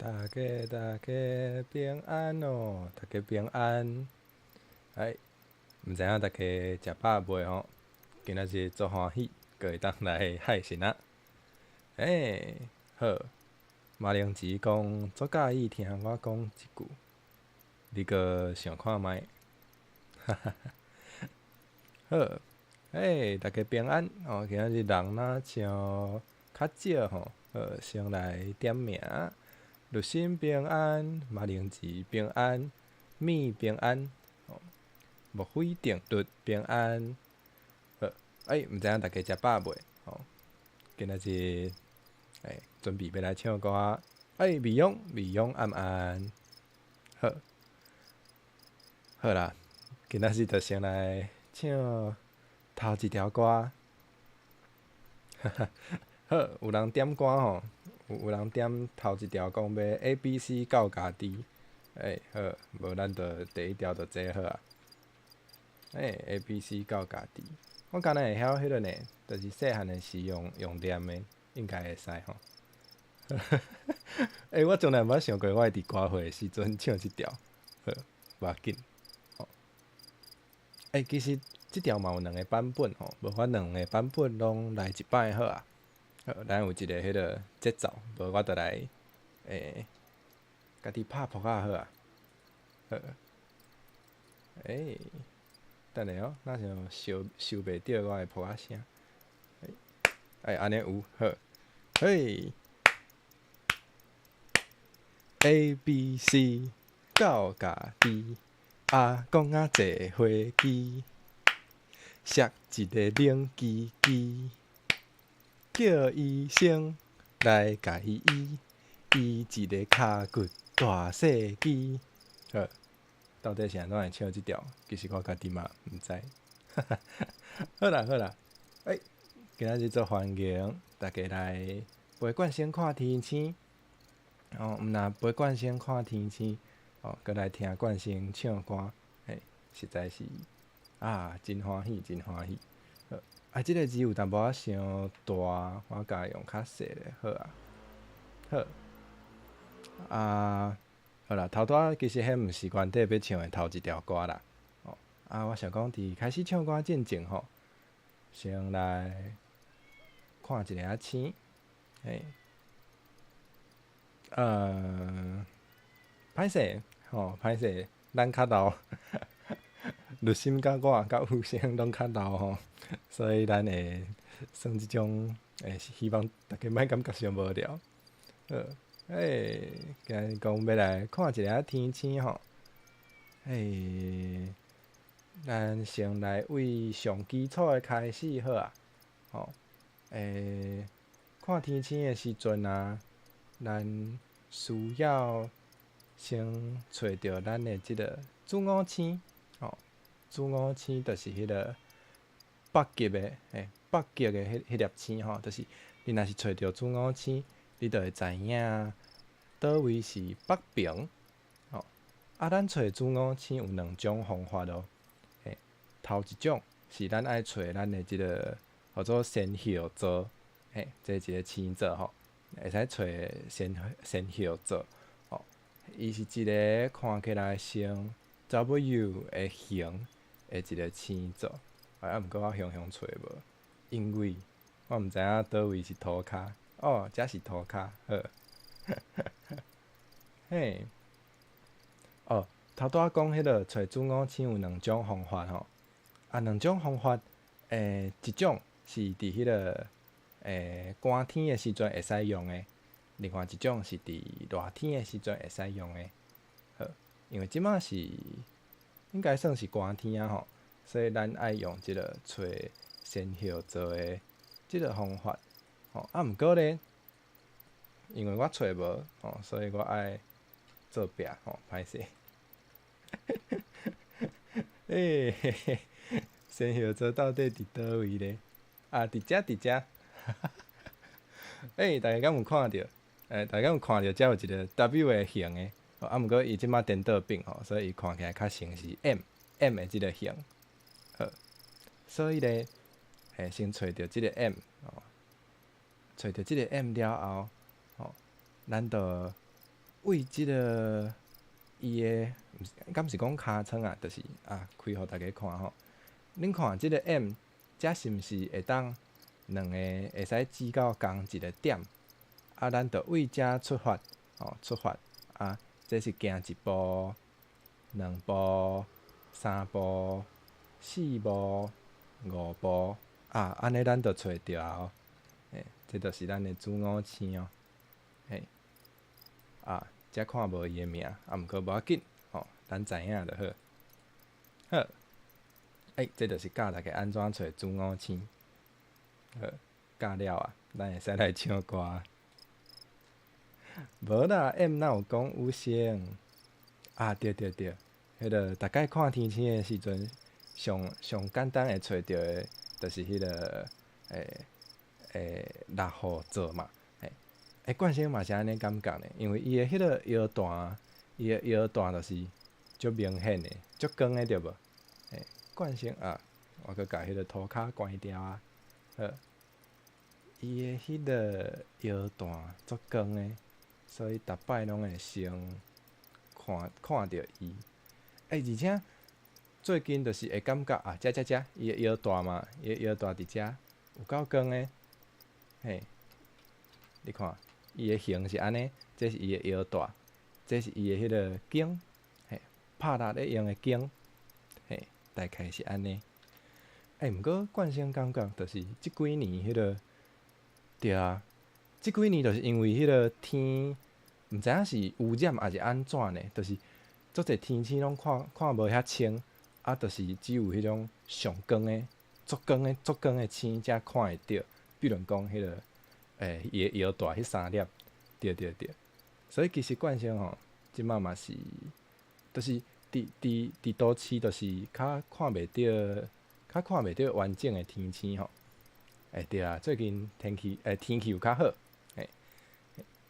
大家平安哦，大家平安。毋知影大家食饱未吼？今仔日足欢喜，各会当来海神啊！好，马铃薯讲足介意听我讲一句，你个想看觅？好，大家平安哦。今仔日人若像较少吼，先来点名：律心平安，马铃薯平安，米平安，莫非定律平安。好，毋知影大家食饱未？吼，今仔日准备要来唱歌。美容暗暗。好啦，今仔日就先来唱头一条歌。好，有人点歌吼，有人点头一条讲要 ABC 到家己。好，无咱就第一条就这好啊。ABC 到家己，我敢若会晓迄个呢，就是细汉的时用念的，应该会使吼。我从来毋捌想过，我会伫歌会的时阵唱即条。好，无要紧。其实即条嘛有两个版本吼，无我两个版本拢来一摆好啊。好，咱有一个迄个节奏，无我就来家己拍谱仔好啊。好，等下哦，若像收袂着我的谱仔声。安尼有好。A B C 到家己，阿公仔坐飞机，摔一个零机机，叫医生来甲伊医，伊一个骹骨大细机。好，到底是安怎会唱即条？其实我家己嘛毋知。好啦，今仔日做欢迎大家来陪冠先看天星。毋若陪冠先看天星，搁来听冠先唱歌，实在是真欢喜，真欢喜。好，即个字有淡薄仔伤大，我甲用较细的，好啊。好，好啦，头拄其实迄毋是原底要唱的头一条歌啦。我想讲伫开始唱歌之前吼，先来看一下星，歹势歹势，咱较老，律心甲我甲有声拢较老吼，所以咱会算即种希望大家莫感觉伤无聊。好，今日讲要来看一下天星吼，咱先来为上基础的开始好啊。看天星的时阵啊，咱需要先找着咱的即个子午星。子午星就是迄个北极的，北极的迄粒星吼，就是你若是找着子午星，你就会知影倒位是北平。咱找子午星有两种方法咯。头一种是咱爱找咱的即个叫做仙后座，这一个星座吼，会使找仙后座。伊是一个看起来像 W 的形的一个星座。毋过我详找无，因为我毋知影倒位是涂骹。遮是涂骹。好。头拄仔讲迄个找子午星有两种方法吼。两种方法，一种是伫迄个寒天的时阵会使用的，另外一种是伫热天的时阵会使用的。好，因为即马是应该算是寒天啊吼，所以咱爱用即个找仙后座的即个方法。毋过咧，因为我找无所以我爱做壁歹势。仙后座到底伫倒位咧？伫遮。大家敢有看到？大家有看到遮有一个 W 的形的？毋过伊即马颠倒变吼，所以伊看起来较像是 M 的即个形。好，所以咧，先找着即个 M，找着即个 M 了后，咱就为即个伊的，敢毋是讲尻川啊，就是开互大家看吼。恁看即个 M， 遮是毋是会当两个会使指到同一个点？咱着为遮出发，出发这是行一步、两步、三步、四步、五步安尼咱着找着哦。这就是咱的子午星哦。遮看无伊的名，毋过无要紧，咱知影就好。好，这就是教大家安怎找子午星。好，教了咱会使来唱歌。无啦 ，M 哪有讲五星？对，迄个大概看天星的时阵，上简单会找着的，就是迄个6号座嘛。冠星嘛是安尼感觉呢，因为伊的迄个腰带，伊的腰带就是足明显的，足光的对无？冠星我佮甲迄个涂骹关掉好，伊的迄个腰带足光的，所以逐摆拢会先看着伊。而且最近就是会感觉遮，伊的腰带嘛，伊的腰带伫遮有够光的，你看。伊的形是安尼，这是伊的腰带，这是伊的迄个颈，拍力咧用的颈，大概是安尼。毋过冠星感觉就是即几年迄个，对即几年就是因为迄个天，毋知影是污染还是安怎呢？就是足侪天气拢看无遐清，就是只有迄种上光的、足光的星才看会着。比如讲迄个。伊的腰带迄3粒，对，所以其实冠星即马嘛是，就是伫都市，就是较看袂着完整的天星对最近天气有较好，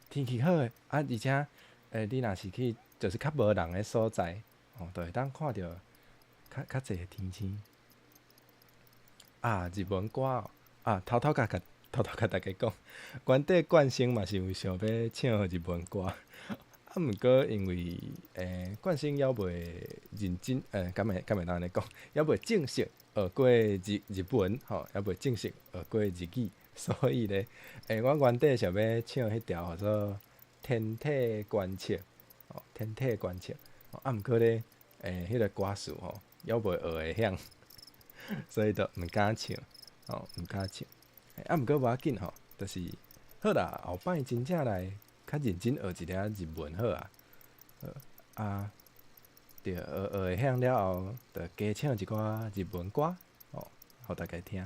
天气好诶，而且你若是去就是较无人诶所在，就会当看着较侪诶天星。日文歌偷偷甲大家讲，原底冠星嘛是有想要唱日文歌，毋过因为冠星还袂认真，敢会当安尼讲，还袂正式学过日文还袂正式学过日语，所以咧，我原底想要唱迄条叫做《天体观测》天体观测，毋过咧，迄个歌词还袂学会晓，所以就毋敢唱，毋敢唱。毋过无要紧就是好啦，后摆真正来较认真学一下日文好对，学会晓了后，就加唱一寡日文歌互大家听。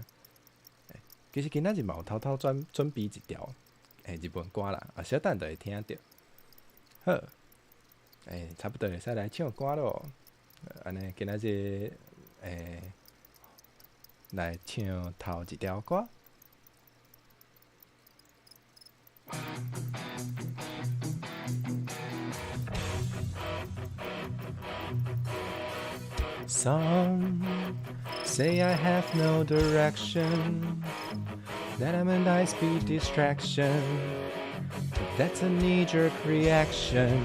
其实今仔日嘛有偷偷准备一条日文歌啦，小等就会听着。好，差不多会使来唱歌咯。安尼今仔日来唱头一条歌。Some say I have no direction, that I'm a high-speed distraction, but that's a knee-jerk reaction.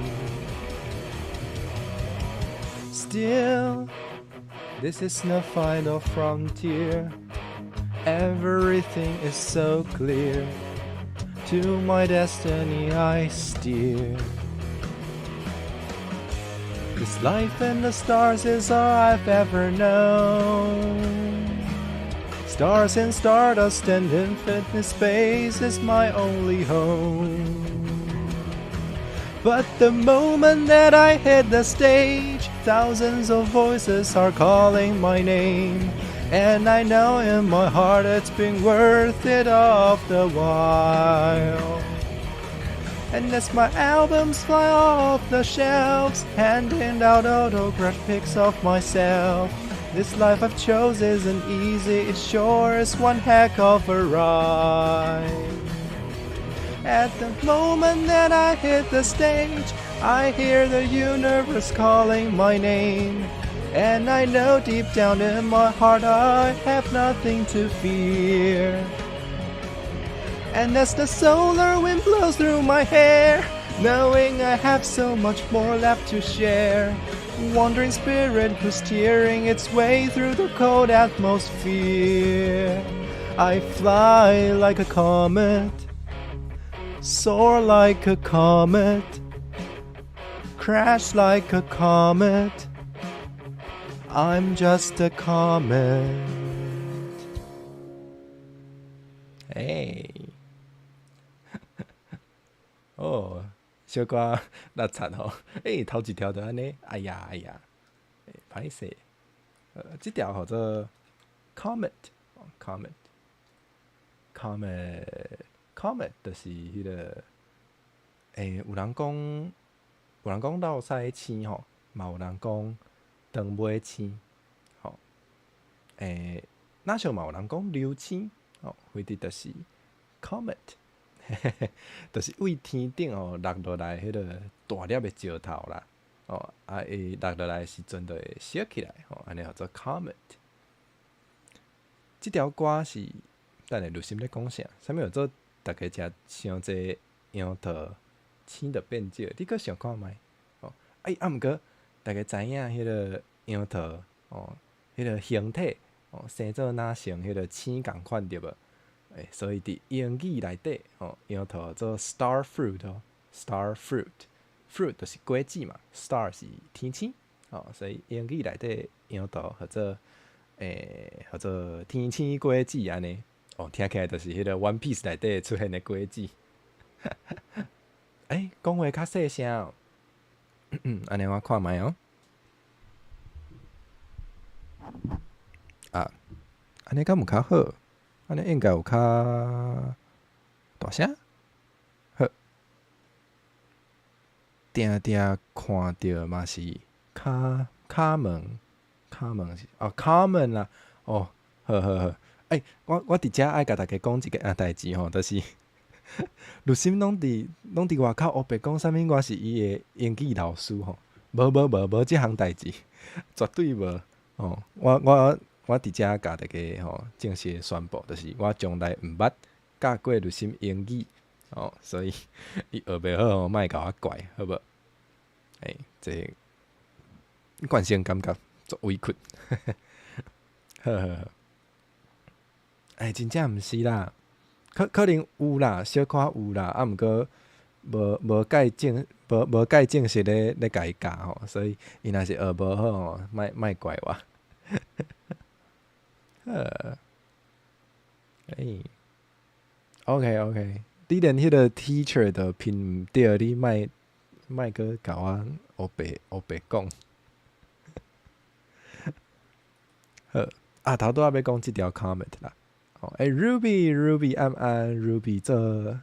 Still, this is no final frontier. Everything is so clear. To my destiny I steer. This life and the stars is all I've ever known. Stars and stardust and infinite space is my only home. But the moment that I hit the stage, thousands of voices are calling my name. And I know in my heart it's been worth it all the while. And as my albums fly off the shelves, handing out autograph pics of myself, this life I've chose isn't easy, it sure is one heck of a ride. At the moment that I hit the stage, I hear the universe calling my name. And I know deep down in my heart I have nothing to fear. And as the solar wind blows through my hair, knowing I have so much more left to share, wandering spirit who's steering its way through the cold atmosphere. I fly like a comet, soar like a comet, crash like a comet. I'm just a comet. 哎，哦，小可拉惨哦！头一条就安尼，哎呀哎呀，歹势。这条叫做 comet，comet，comet，comet，就是迄个，有人讲落屎的星吼，嘛有人讲长尾星，吼，那像嘛有人讲流星，吼，或者就是 comet，就是为天顶落落来迄个大粒的石头啦，伊落落来的时阵就会烧起来，安尼叫做 comet。即条歌是，等下刘心咧讲啥？啥物叫做大家食伤济杨桃青的变少？你搁想看觅？毋过大家知影迄个杨桃迄个形体生做若像迄个青共款对无？所以伫英语内底杨桃做 star fruit，star fruit 就是果子嘛 ，star 是天星所以英语内底杨桃叫做天星果子安尼听起来就是迄个 One Piece 内底出现的果子。讲话较细声安尼我看觅安尼敢有较好？安尼应该有较大声。好，定定看到嘛是卡门是common 啦。好。我伫遮爱甲大家讲一个代志吼，就是陆心拢伫外口黑白讲啥物，我是伊的英语老师吼。无即项代志，绝对无我伫遮甲大家正式宣布，就是我从来毋捌教过陆心英语所以伊学袂好莫甲我怪，好无？这惯性感觉足委屈。呵，真正毋是啦，可能有啦，小可有啦，毋过无介正式咧甲伊教所以伊若是学无好莫怪我。OK， 你连迄个 teacher 都拼毋着，你莫阁甲我黑白讲。好，头拄仔要讲即条 comment 啦。Ruby 安安 Ruby 做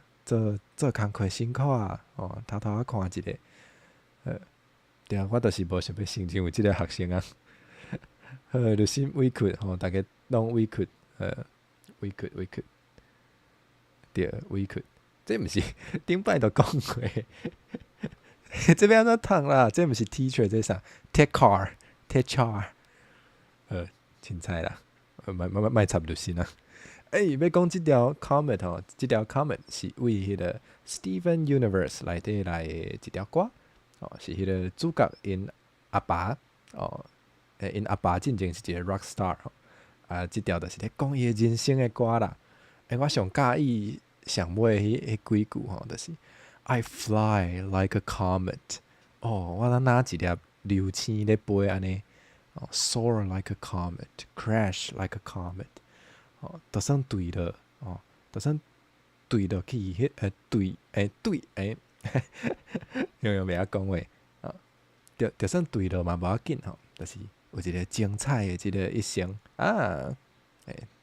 工课辛苦啊！偷仔看一下。对我就是无想要成为即个学生啊。就心委屈大家拢委屈，委屈，对，委屈。这毋是顶摆就讲过，这要安怎读啦？这毋是 teacher， 这啥 take car，凊彩啦，莫插入心啊。要讲即条 comment 即条 comment 是为迄个 Steven Universe 内底来的一条歌是迄个主角因阿爸因阿爸进前是一个 rock star 即条就是咧讲伊的人生的歌啦。我上介意上尾迄几句就是 I fly like a comet。我若拿一粒流星咧飞安尼，soar like a comet， crash like a comet。就算对了就算对落去迄对用袂晓讲话就算对了嘛无要紧就是有一个精彩的即个一生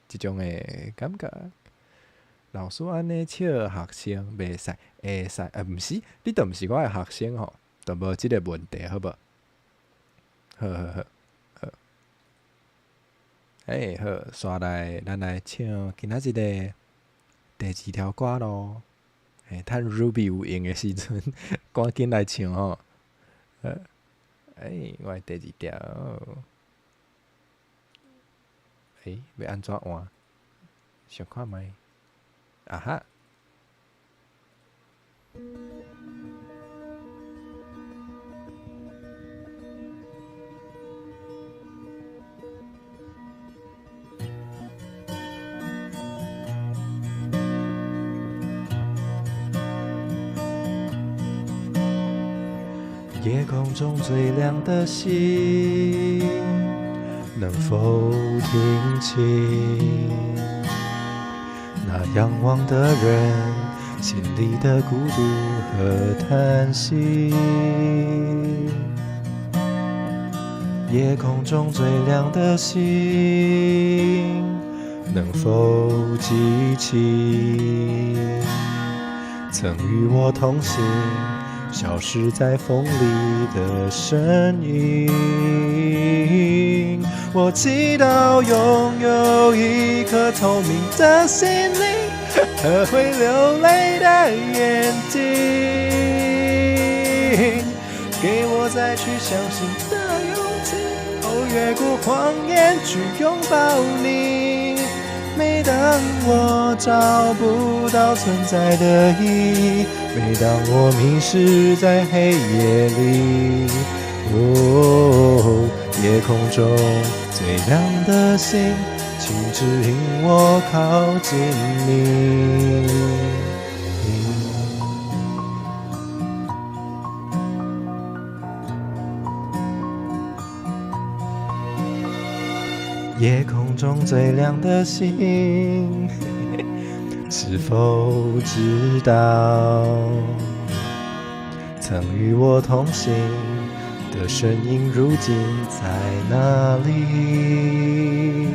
即种的感觉。老师安尼笑学生袂使会使毋是你都毋是我的学生就无即个问题好无？好。好，刷来，咱来唱今仔日的第二条歌咯。趁 Ruby 有用的时阵，赶紧来唱我的第二条。要安怎换？想看觅？哈，夜空中最亮的星，能否听清那仰望的人心里的孤独和叹息？夜空中最亮的星，能否记起曾与我同行消失在风里的身影？我祈祷拥有一颗透明的心灵和会流泪的眼睛，给我再去相信的勇气，越过谎言去拥抱你。每当我找不到存在的意义，每当我迷失在黑夜里，夜空中最亮的星，请指引我靠近你。夜空中最亮的星，是否知道曾与我同行的身影如今在哪里？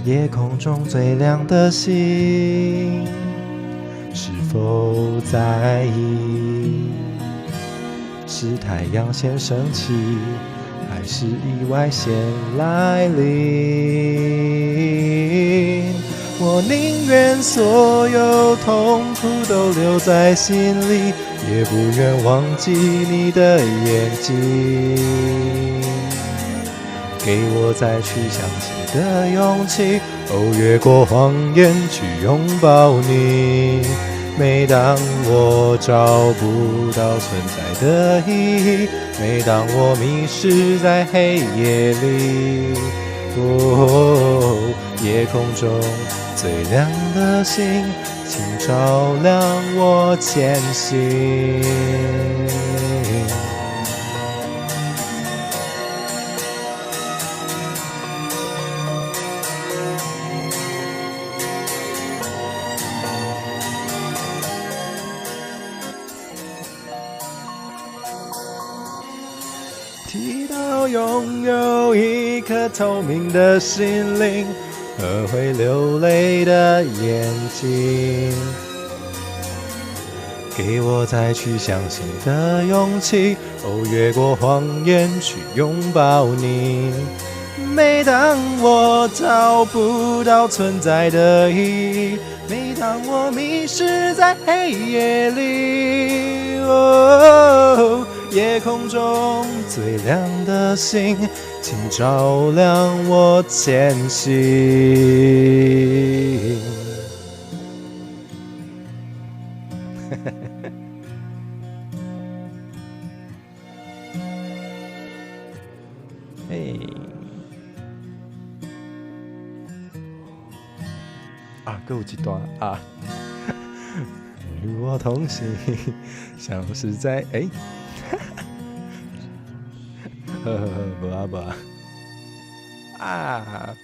夜空中最亮的星，是否在意是太阳先升起，还是意外先来临？我宁愿所有痛苦都留在心里，也不愿忘记你的眼睛。给我再去相信的勇气，越过谎言去拥抱你。每当我找不到存在的意义，每当我迷失在黑夜里，夜空中最亮的星，请照亮我前行。祈祷拥有一颗透明的心灵和会流泪的眼睛，给我再去相信的勇气，越过谎言去拥抱你。每当我找不到存在的意义，每当我迷失在黑夜里，夜空中最亮的星，请照亮我前行。嘿，还有一段啊，与我同行，像是在无啊，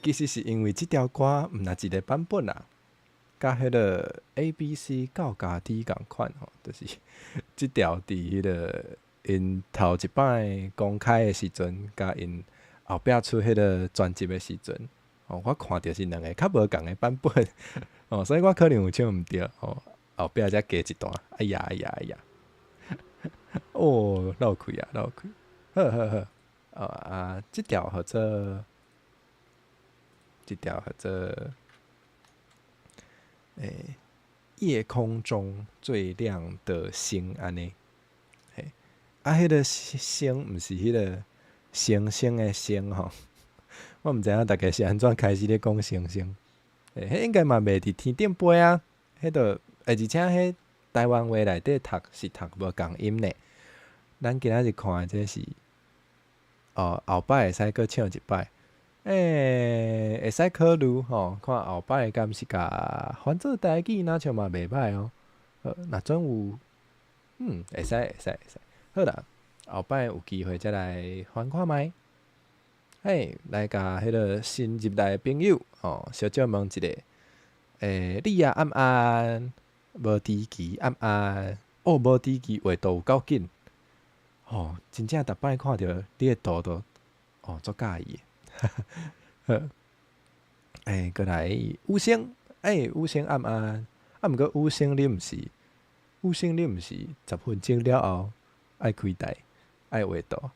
其实是因为这条歌毋若一个版本啊，甲迄个 ABC 到家己共款吼，就是这条伫迄个因头一摆公开的时阵，甲因后壁出迄个专辑的时阵，我看到是两个较无共的版本，所以我可能有唱毋对，后壁才加一段，哎呀，漏开啊，漏开，好，这条叫做，夜空中最亮的星安尼，迄个星毋是迄个星星的星吼，我毋知影大家是安怎开始咧讲星星，迄应该嘛袂伫天顶飞啊，迄个，而且迄台湾话内底读是读无共音呢。咱今仔日看的这是，后摆会使搁唱一摆，会使考虑吼，看后摆敢是甲翻做台语，若像嘛袂歹哦。若准有，会使。好啦，后摆有机会再来翻看觅。来甲迄个新入来的朋友小借问一下，你啊暗暗无迟期暗暗，无迟期画图有够紧，真正逐摆看着你的图都足介意的。过来宇星，宇星暗暗，毋过宇星你毋是10分钟了后爱开台爱画图。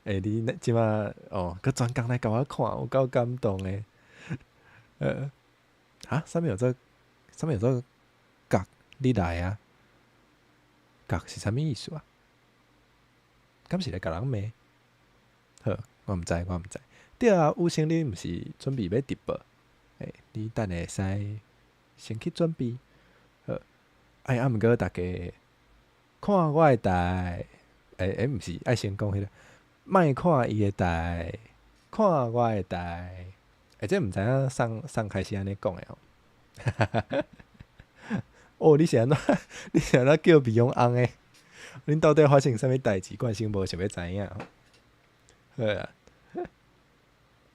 你即马佮专工来甲我看，有够感动诶。啥物叫做角？你来啊？角是啥物意思啊？敢是来甲人骂？好，我毋知。对啊，有生你毋是准备要直播？你等下会使先去准备。好，毋过大家看我诶台，毋是爱先讲迄个。莫看伊诶台，看我诶台。这毋知影送开始安尼讲诶你是安怎？你是安怎叫美容翁诶？恁到底发生啥物代志？冠生无想要知影。好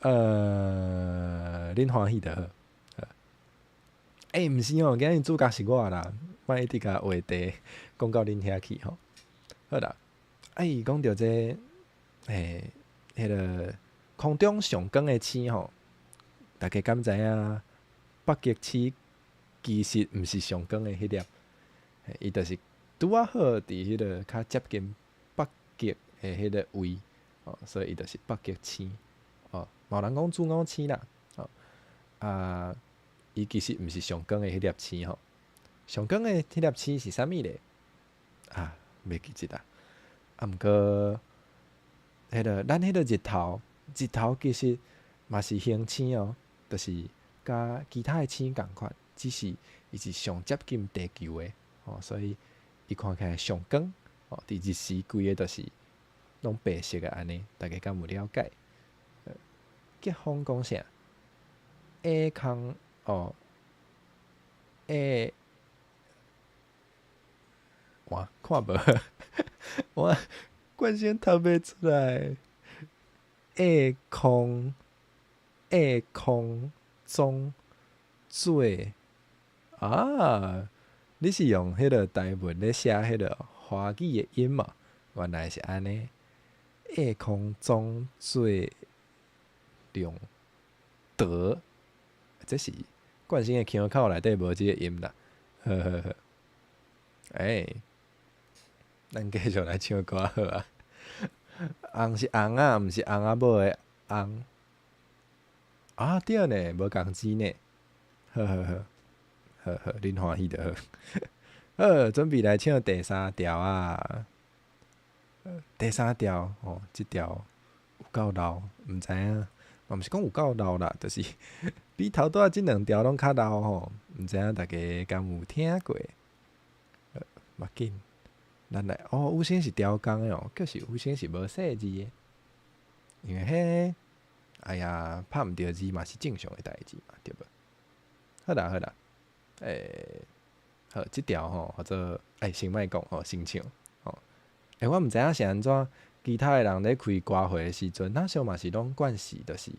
啊，恁欢喜就好。毋是今日主角是我啦，莫一直甲话题讲到恁遐去吼。好啦，讲到这。迄个空中上光的星吼，大家敢知影？北极星其实毋是上光的迄粒，伊就是拄啊好伫迄个较接近北极的迄个位，所以伊就是北极星。嘛有人讲子午星啦，伊其实毋是上光的迄粒星吼。上光的迄粒星是啥物咧？袂记即啦。毋过。咱迄个日头其实嘛是恒星就是甲其他的星共款，只是伊是上接近地球的所以伊看起来上光伫日时规个就是拢白色的安尼，大家敢有了解？吉方讲啥？A 空A 哇看无我。冠先读袂出来，A 空中做你是用迄个台文咧写迄个华语的音嘛？原来是安尼，A 空中做量得，这是冠先的腔口内底无即个音啦。呵，咱继续来唱歌好啊。红是红啊，毋是红啊某的红。对呢，无共字呢。好，恁欢喜就好。好，准备来唱第三条啊。第三条即条有够老，毋知影，嘛毋是讲有够老啦，就是比头拄仔即两条拢较老吼，毋知影大家敢有听过？无要紧。咱来有声是雕工的可是有声是无细字的，因为拍毋着字嘛是正常的代志嘛，对无？好啦，好，即条或者先莫讲先唱我毋知影是安怎，其他的人咧开歌会的时阵，常嘛是拢惯势，就是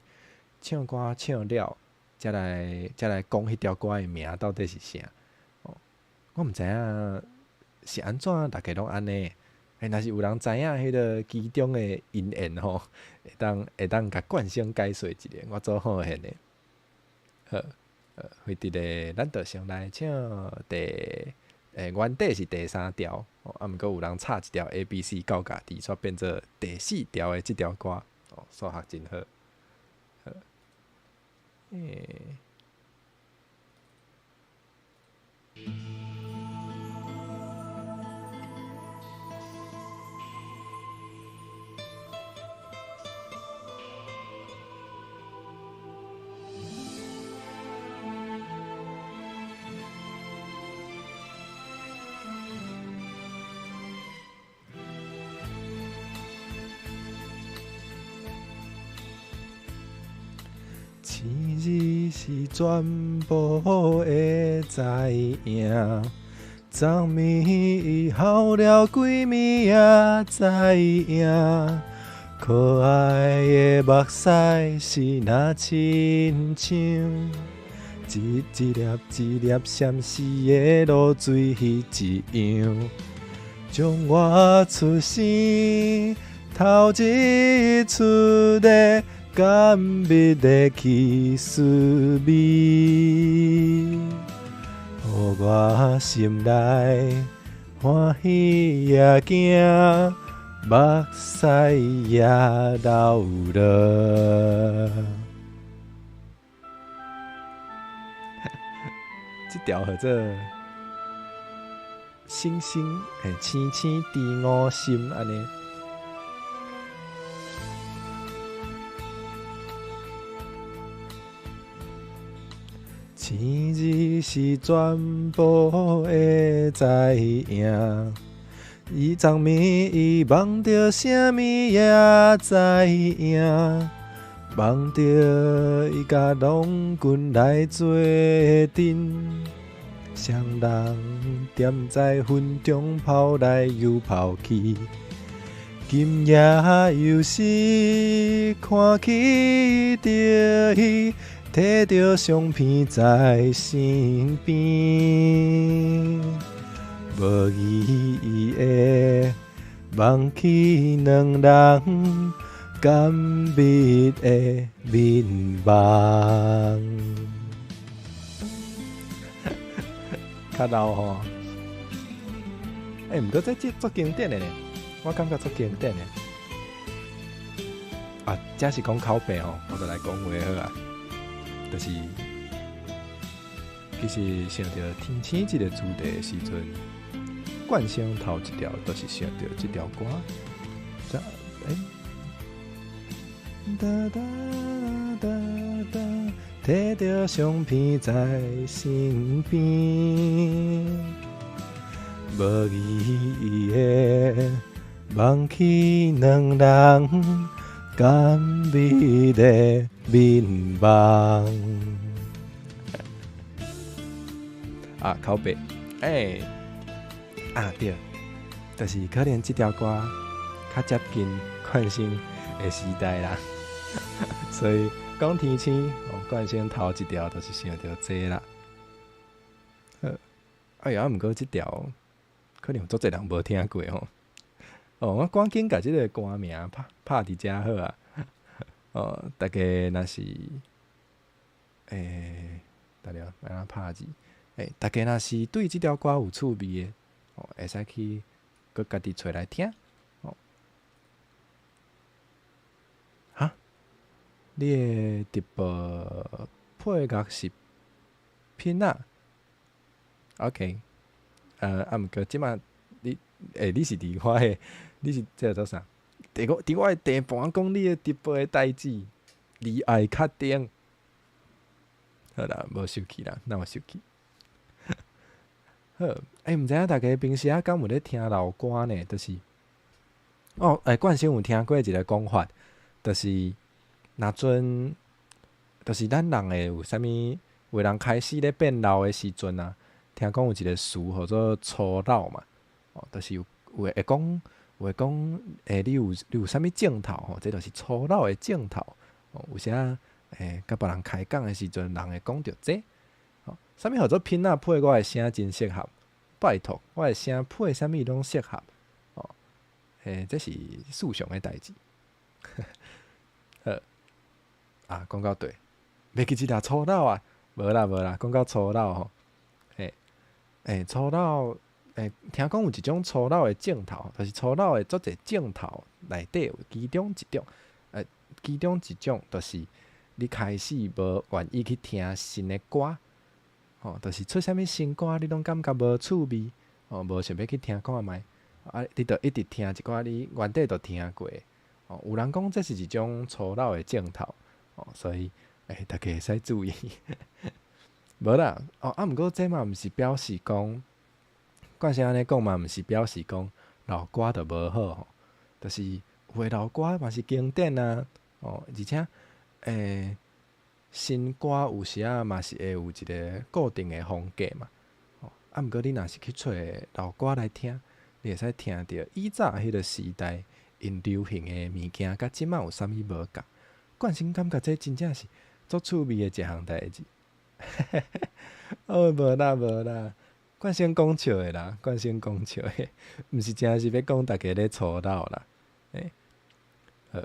唱歌唱了，才来讲迄条歌的名到底是啥我毋知影。是安怎？大家拢安尼？若是有人知影迄个其中的因缘会当甲冠声解说一下，我做好现的。好，回伫咧，咱就先来唱原底是第三条，毋过有人插一条 ABC 到家己，煞变做第四条的即条歌，数学真好。生日是全部会知影，昨暝伊哭了几暝也知影，可爱的目屎是那亲像一粒一粒闪烁的露水迄一样，将我出生头一出的甘蜜的起思味，予我心内欢喜也惊，目屎也流落。这条叫做星星星星伫我心安尼。生日是全部会知影，伊昨暝伊梦着啥物也知影，梦着伊甲龙君来做阵，双人踮在云中跑来又跑去，今夜又是看起着伊。摕着相片在身边，无意的梦起两人甘蜜的面梦。较老吼，毋过这足经典的呢，我感觉足经典的。啊，这是讲拷贝吼，我就来讲话好啊。就是，其实想到天星这个主题的时阵，惯性头一条都是想到这条歌。哒哒哒哒，摕着相片在身边，无意的梦起两人。甘美的面梦啊，拷贝对，就是可能这条歌较接近冠星的时代啦，所以讲天星，冠星头一条就是想到这啦。毋过这条可能有足侪人无听过吼。我赶紧甲即个歌名拍伫遮好啊！大家若是大家安怎拍字？大家若是对即条歌有趣味的，会使去佮家己找来听。你的直播配乐是拼仔 ，OK？毋过即马你是伫我的。你是这做啥？伫我的地盘讲你的直播的代志，你爱确定？好啦，无生气啦，哪有生气？好，毋知影大家平时敢有咧听老歌呢？就是冠星有听过一个讲法，就是若阵，就是咱人会有啥物，为人开始咧变老的时阵啊，听讲有一个词叫做初老嘛，就是有会讲。话讲，你有啥物镜头吼？这就是初老的镜头。有时甲别人开讲的时阵，人会讲着这。啥物叫做拼仔配我的声真适合？拜托，我的声配啥物拢适合。这是事上的代志。讲到对，袂记即条初老啊？无啦，讲到初老吼，初老。听讲有一种初老的镜头，就是初老的足侪镜头内底有其中一种，就是你开始无愿意去听新的歌，就是出啥物新歌，你拢感觉无趣味，无想要去听看觅，你着一直听一寡你原底就听过，有人讲这是一种初老的镜头，所以大家会使注意。无啦，毋过这嘛毋是表示讲。冠星安尼讲嘛，毋是表示讲老歌就无好吼，就是有诶老歌嘛是经典啊，而且新歌有时啊嘛是会有一个固定的风格嘛。毋过你若是去找老歌来听，你会使听着以早迄个时代因流行的物件，甲即摆有啥物无共。冠生感觉这真正是足趣味的一项代志。哦，无啦无啦，冠生讲笑的啦，冠生讲笑的，毋是真是要讲大家咧粗闹啦。好，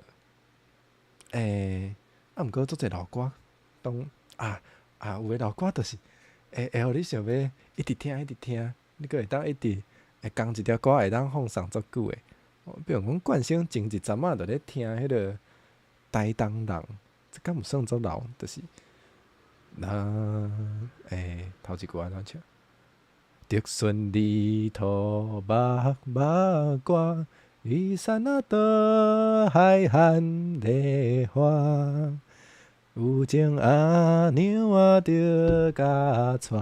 毋过足侪老歌，当有诶老歌就是会互你想要一直听一直听，你阁会当一直同一条歌会当放送足久诶。比如讲冠生前一阵仔就咧听迄个台东人，这敢毋算足老，就是头一句安怎唱？竹笋里头目目歌，雨伞啊倒海含梨花。有情阿娘啊着甲娶，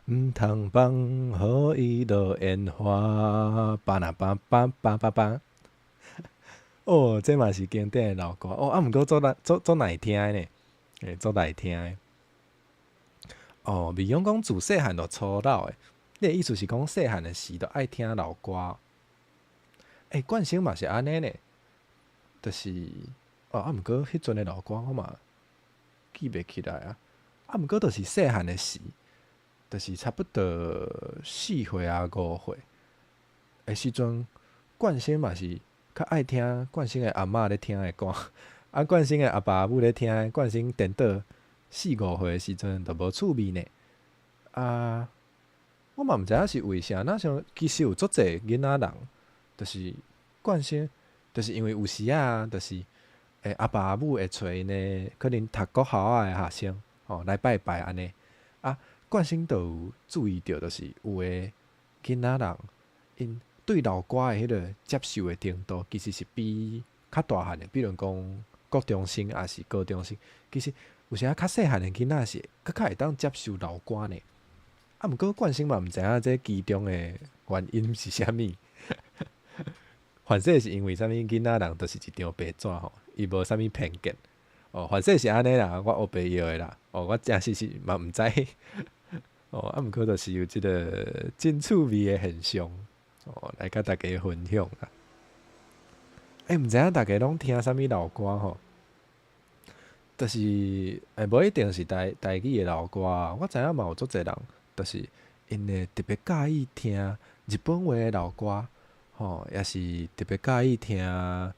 毋通放互伊落烟花。巴啦巴巴巴巴巴。哦，这嘛是经典的老歌哦，毋过足耐听的呢，足耐听的。哦，未用讲自细汉就粗老的，你的意思是讲细汉的时就爱听老歌？冠生嘛是安尼呢，就是毋过迄阵的老歌我嘛记袂起来啊。毋过就是细汉的时，就是差不多4岁啊5岁的时阵，冠生嘛是较爱听冠生的阿嬷咧听的歌，冠生的阿爸母咧听的，冠生颠倒4、5岁的时阵就无趣味呢。我嘛毋知影是为啥，其实有足侪囡仔人，就是冠生，就是因为有时啊，就是阿爸阿母会找因的可能读国校仔的学生来拜拜安尼。冠生就有注意到，就是有诶囡仔人因对老歌的迄个接受的程度，其实是比较大汉的，比如讲国中生还是高中生，其实有时较细汉的囡仔是较会当接受老歌呢。毋过冠生嘛毋知影这其中的原因是啥物。反正是因为啥物囡仔人就是一张白纸吼，伊无啥物偏见。反正是安尼啦，我学白药的啦。我真是嘛毋知。毋过就是有即个真趣味的现象，来甲大家分享啦。毋知影大家拢听啥物老歌吼？就是无一定是台语的老歌，我知影嘛有足侪人，就是因会特别介意听日本话的老歌，也是特别介意听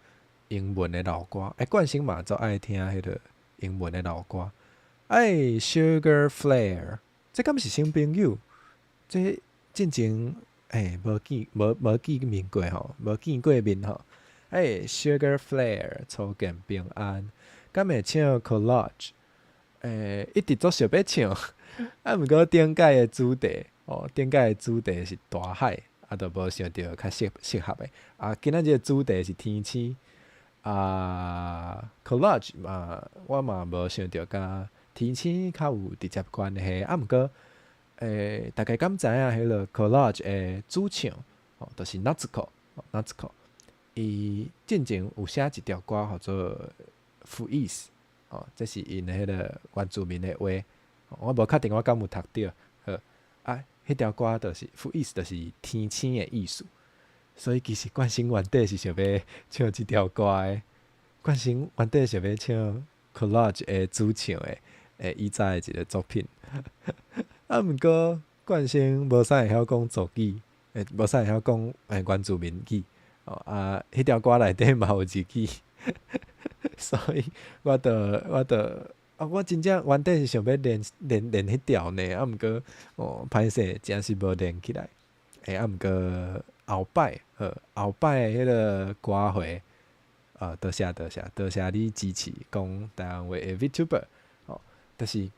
英文的老歌。冠生嘛足爱听迄个英文的老歌。Sugar Flare， 这敢是新朋友？这进前无见面过吼，无见过面吼。Sugar Flare， 初见平安。敢会唱 Collage， 一直做想要唱，毋过顶届的主题，顶届的主题是大海，就无想到较适合的。今仔日的主题是天星，Collage 嘛，我嘛无想到甲天星较有直接关系。毋过大家敢知影迄个 Collage 的主唱，就是 Natsuko，伊进前有写一条歌叫做福意思，这是因迄个原住民的话，我无确定我敢有读着。迄条歌就是福意思，就是天星的意思。所以其实冠生原底是想要唱即条歌的，冠生原底想要唱 Collage 的主唱的以早的一个作品。毋过冠生无啥会晓讲族语，无啥会晓讲原住民语。迄条歌内底嘛有日语。所以我真正原底是想要练迄条呢，毋过歹势真是无练起来。毋过后摆的迄个歌会，多谢你支持讲台湾话的 VTuber，就是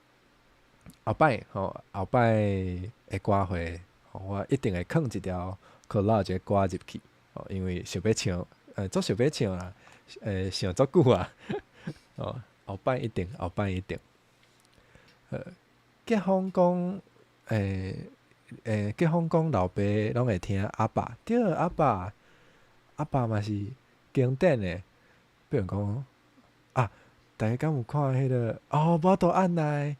后摆的歌会，我一定会放一条 Collage 的歌入去，因为想要唱，足想要唱啦。想足久啊！后摆一定。结婚讲，结婚讲老爸拢会听阿爸，对，阿爸嘛是经典的。比如讲大家敢有看迄、个？哦，无都按来，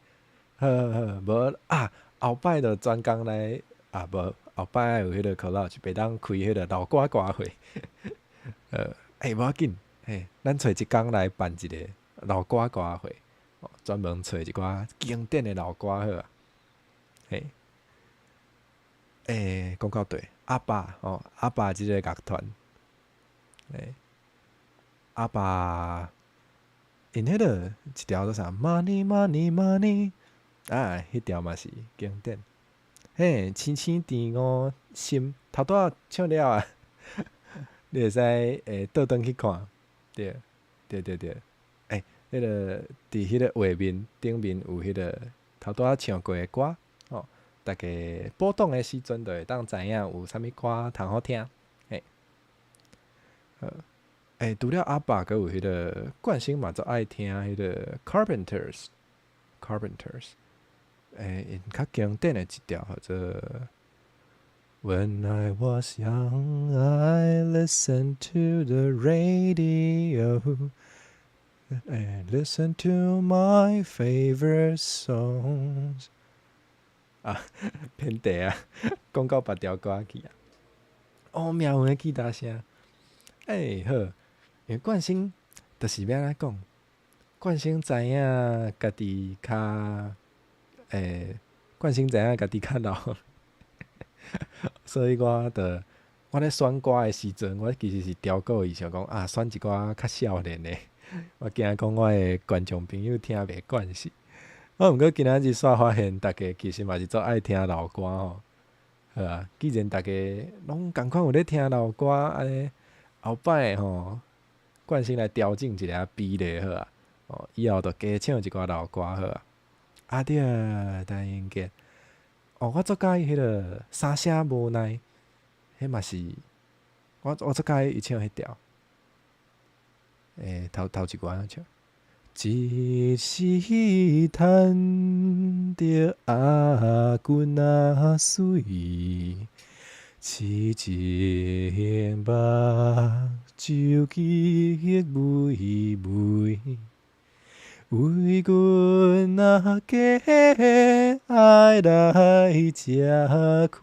好好，无啊，后摆就专工来啊，无后摆有迄个可乐，是袂当开迄个老歌歌会。无要紧，咱找一工来办一个老歌歌会，专门找一寡经典的老歌好啊。嘿，讲到对，阿爸阿爸即个乐团，诶，阿爸因迄个一条做啥？Money Money Money，啊，迄条嘛是经典。青青甜我心，头拄仔唱了啊，你会使倒转去看，对，对对对，迄个伫迄个画面顶面有迄个头拄仔唱过的歌，大家报档的时阵就会当知影有啥物歌通好听，嘿，好，除了阿爸，阁有迄个冠星嘛，足爱听迄个 Carpenters，因较经典的一条叫做 When I was young, I listened to the radio. Listen to my favorite songs. 啊，偏题啊，讲到别条歌去啊。妙的吉他声，好，因为冠星就是要安怎讲，冠星知影家己较，冠星知影家己较老，所以我咧选歌的时阵，我其实是调过伊，想讲啊，选一寡较少年的，我惊讲我的观众朋友听袂惯势。毋过今仔日煞发现，大家其实嘛是足爱听老歌吼。好啊，既然大家拢共款有咧听老歌，安尼后摆吼，冠星来调整一下比例好啊。以后就加唱一寡老歌好啊。啊对，大英杰，我足介意迄个三声无奈，迄嘛是我足介意伊唱迄条。头一句安怎唱？一时叹着阿君仔水，痴情目睭记微微，为阮阿家爱来吃开，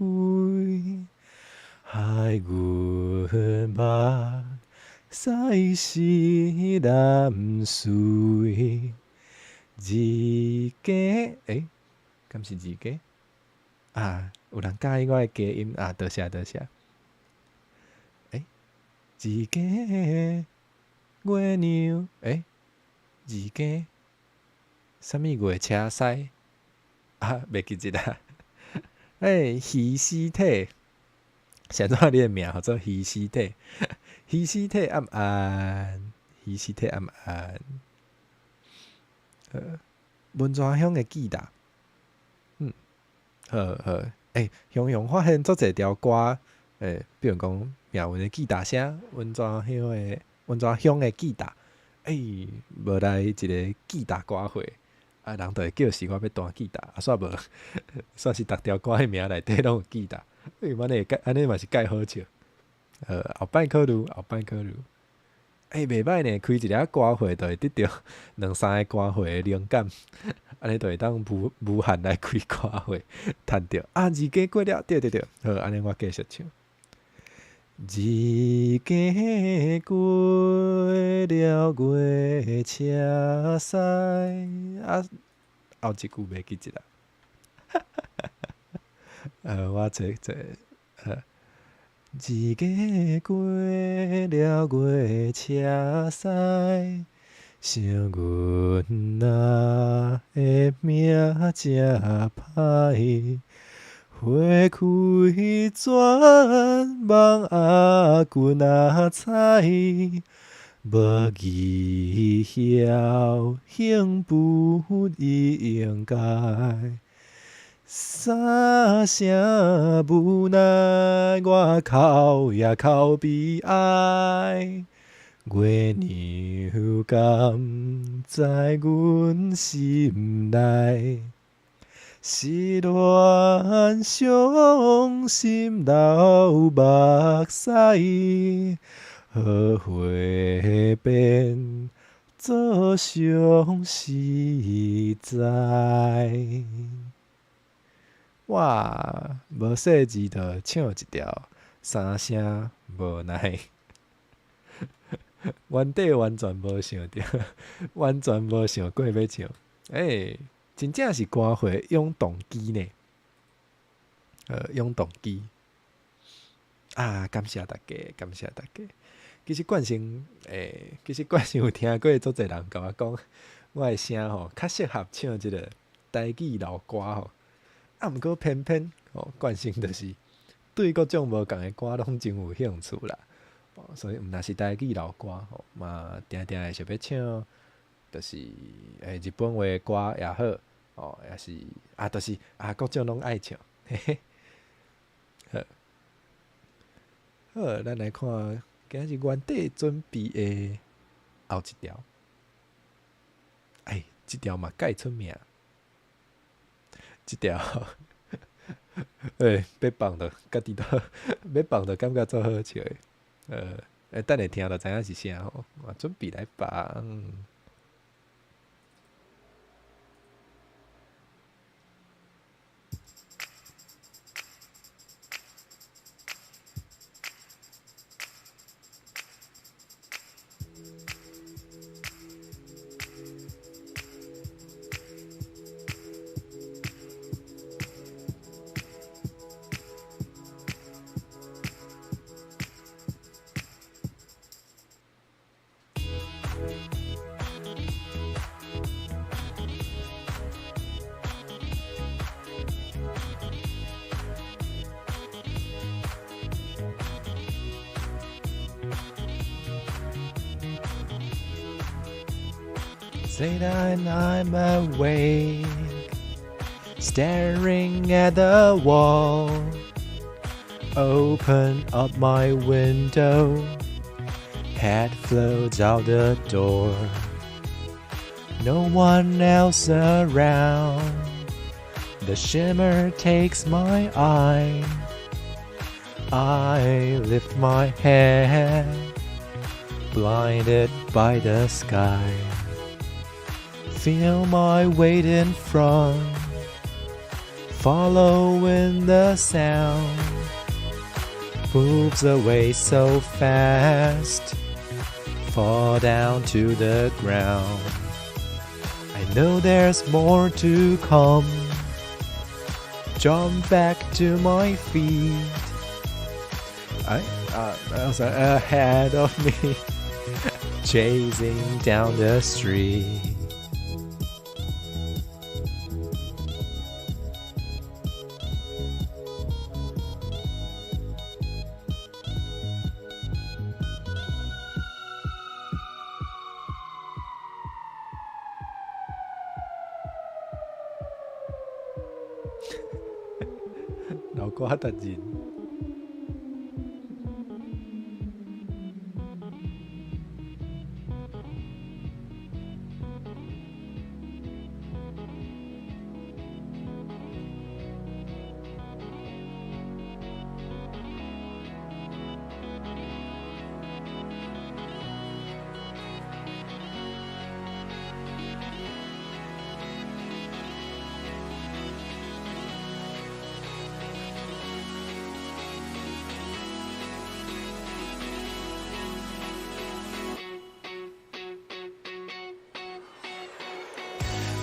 害阮目世事难随，自家敢是自家？有人介意我的假音啊？多谢多谢。自家月娘，自家啥物月车驶？袂记得啦。鱼尸体，写做你的名叫做鱼尸体。鱼尸体暗暗，鱼尸体暗暗。文泉乡的记达，好，雄雄发现足侪条歌，比如讲苗文的记达声，文泉乡的记达，无来一个记达歌会，人就会叫是我要弹记达，煞无，算是逐条歌的名内底拢有记达，安尼嘛是介好笑。后摆考虑，袂歹呢，开一个歌会，就会得到两三个歌会的灵感，安尼就会当无限来开歌会，趁着自家过了，对，好，安尼我继续唱。自家过了月车驶，后一句袂记一啦。我找。自家过了月车驶，想阮仔的命真歹，花开全望阿君仔彩，无义晓幸福已应该。三声无奈，我哭也哭悲哀。月娘敢知阮心内，失恋伤心流目屎，好花变做上实在。哇，无细字就唱一条，三声无奈。原底完全无想到，完全无想过要唱。真正是歌会永动机呢。永动机啊！感谢大家，感谢大家。其实冠生有听过足侪人甲我讲，我的声吼较适合唱即个台语老歌吼。毋过偏偏冠生就是对各种无共的歌拢真有兴趣啦。所以毋若是台语老歌吼，嘛定定会想要唱，就是日本话歌也好，也是就是各种拢爱唱，嘿嘿。好，咱来看今日原底准备的后一条。即条嘛介出名，即条要放着家己都要放着，感觉足好笑的。等下听就知影是啥吼，我准备来放。Say that I'm awake, staring at the wall. Open up my window, head floats out the door. No one else around, the shimmer takes my eye. I lift my head, blinded by the sky. Feel my weight in front, following the sound. Moves away so fast, fall down to the ground. I know there's more to come. Jump back to my feet. There's ahead of me, chasing down the street. Nó quá thật gì.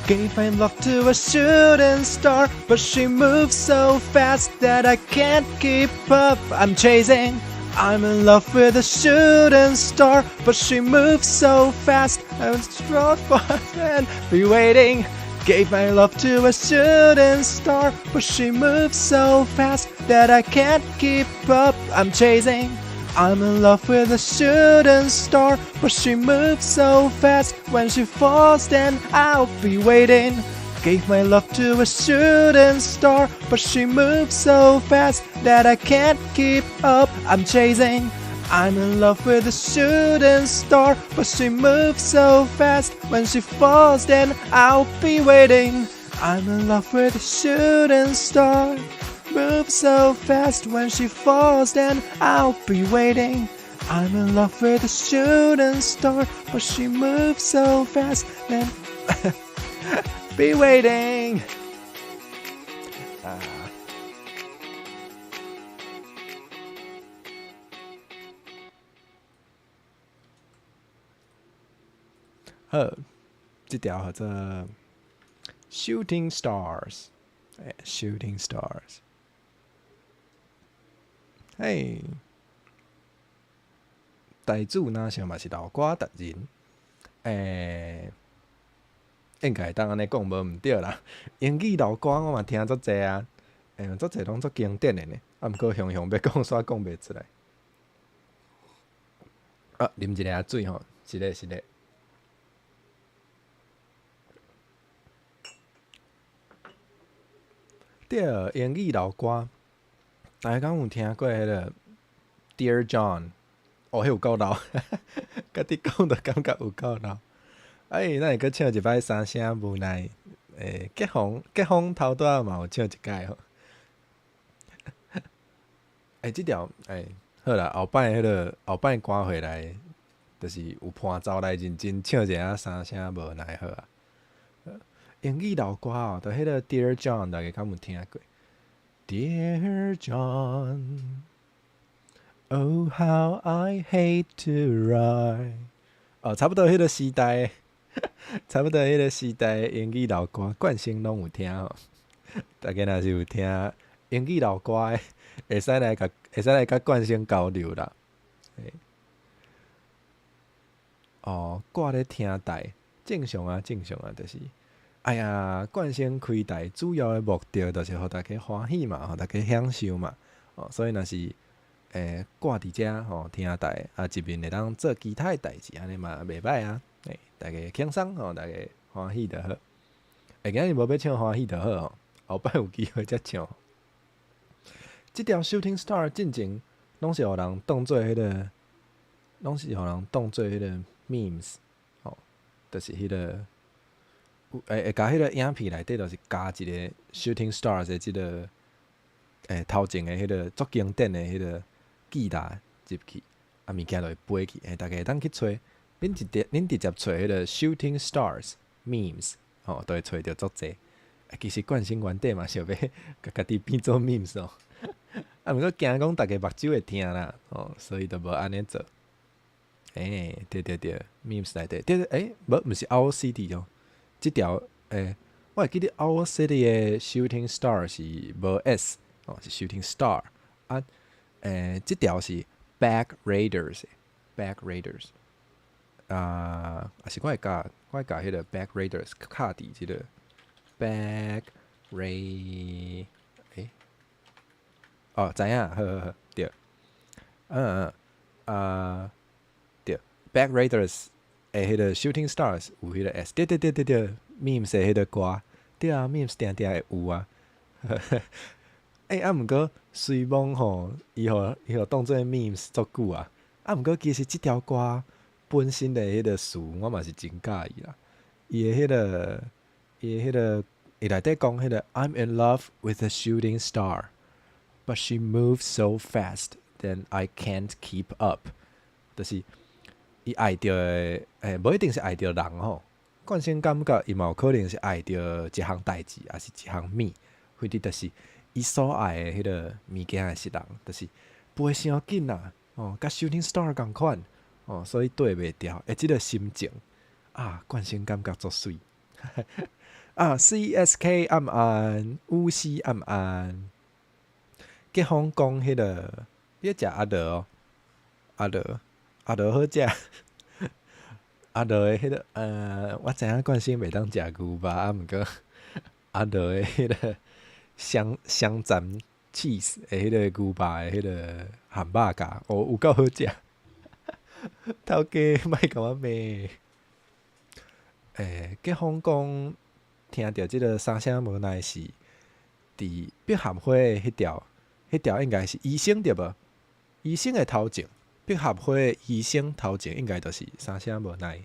Gave my love to a shooting star, but she moves so fast that I can't keep up. I'm chasing, I'm in love with a shooting star, but she moves so fast. I'm strong and be waiting. Gave my love to a shooting star, but she moves so fast that I can't keep up. I'm chasing, I'm in love with a shooting star, but she moves so fast. When she falls, then I'll be waiting. Gave my love to a shooting star, but she moves so fast that I can't keep up. I'm chasing, I'm in love with a shooting star, but she moves so fast. When she falls, then I'll be waiting. I'm in love with a shooting star, moves so fast. When she falls, then I'll be waiting. I'm in love with a shooting star, but she moves so fast and be waiting. 好，这条叫做 Shooting Stars， Shooting Stars。嘿，台主若想嘛是老歌达人，应该当安尼讲无毋对啦。英语老歌我嘛听足济啊，足济拢足经典的呢。啊，毋过雄雄要讲煞讲袂出来。啊，啉一下水吼，是咧是咧。对，英语老歌，大家敢有听过迄个 Dear John？ 哦，迄有够老，甲你讲就感觉有够老。咱会阁唱一摆三声无奈，结婚头拄仔嘛有唱一届吼。即条好啦，后摆赶回来，就是有伴奏来认真唱一下三声无奈好啊。英语老歌哦，就迄个 Dear John， 大家敢有听过 ？Dear John, oh how I hate to ride。哦，差不多迄个时代，差不多迄个时代英语老歌，冠星拢有听吼。大家若是有听英语老歌的，会使来甲冠星交流啦。哦，挂咧听台，正常啊，就是。哎呀，冠星开台主要的目的就是互大家欢喜嘛，互大家享受嘛。所以若是挂伫遮吼听台啊，一面会当做其他的代志，安尼嘛袂歹啊。大家轻松吼，大家欢喜就好。今日无要唱欢喜就好吼，后摆有机会再唱。即条 Shooting Star 进前拢是互人当做迄个，拢是互人当做迄个 memes， 就是迄个。会甲迄个影片内底，就是加一个 Shooting Stars 的即个头前的迄个足经典的迄个记达入去，物件就会飞去。大家会当去找，恁直接找迄个 Shooting Stars memes， 都会找着足济。其实冠星原底嘛想要甲家己变做 memes 哦，毋过惊讲大家目睭会疼啦，所以就无安尼做。对 ，memes 内底，毋是 Our City 哦。即条我会记得 Our City 的 Shooting Star 是无 S 是 Shooting Star 啊。即条是 Back Raiders 啊，是我会甲迄个 Back Raiders 卡伫即个 Back Ray 知影，好对，对 Back Raiders。迄个 Shooting Stars 有迄个 S， 对 ，memes 的迄个歌，对啊 ，memes 定会有啊。毋过随梦吼，伊互当做 memes 足久啊。毋过其实即条歌本身的迄个词，我嘛是真介意啦。伊的迄个，伊内底讲迄个 I'm in love with a shooting star, but she moves so fast that I can't keep up， 就是。伊爱着的，无一定是爱着人吼。冠星感觉伊嘛有可能是爱着一项代志，还是一项物，或者就是伊所爱的迄个物件的是人，就是飞伤紧啦，甲 Shooting Star 共款，所以对袂调。即个心情啊，冠星感觉足水CSK 暗暗，乌西暗暗，结婚讲迄个，你食阿德哦，阿德好食，阿德的迄个我知影冠星袂当食牛肉，毋过阿德的迄个香沾 cheese 的迄个牛肉的迄个汉堡夹，有够好食。头家莫甲我骂。结婚讲听着即个三声无奈是伫百合花迄条应该是医生对无？医生的头前。百合花医生头前应该就是三声无奈。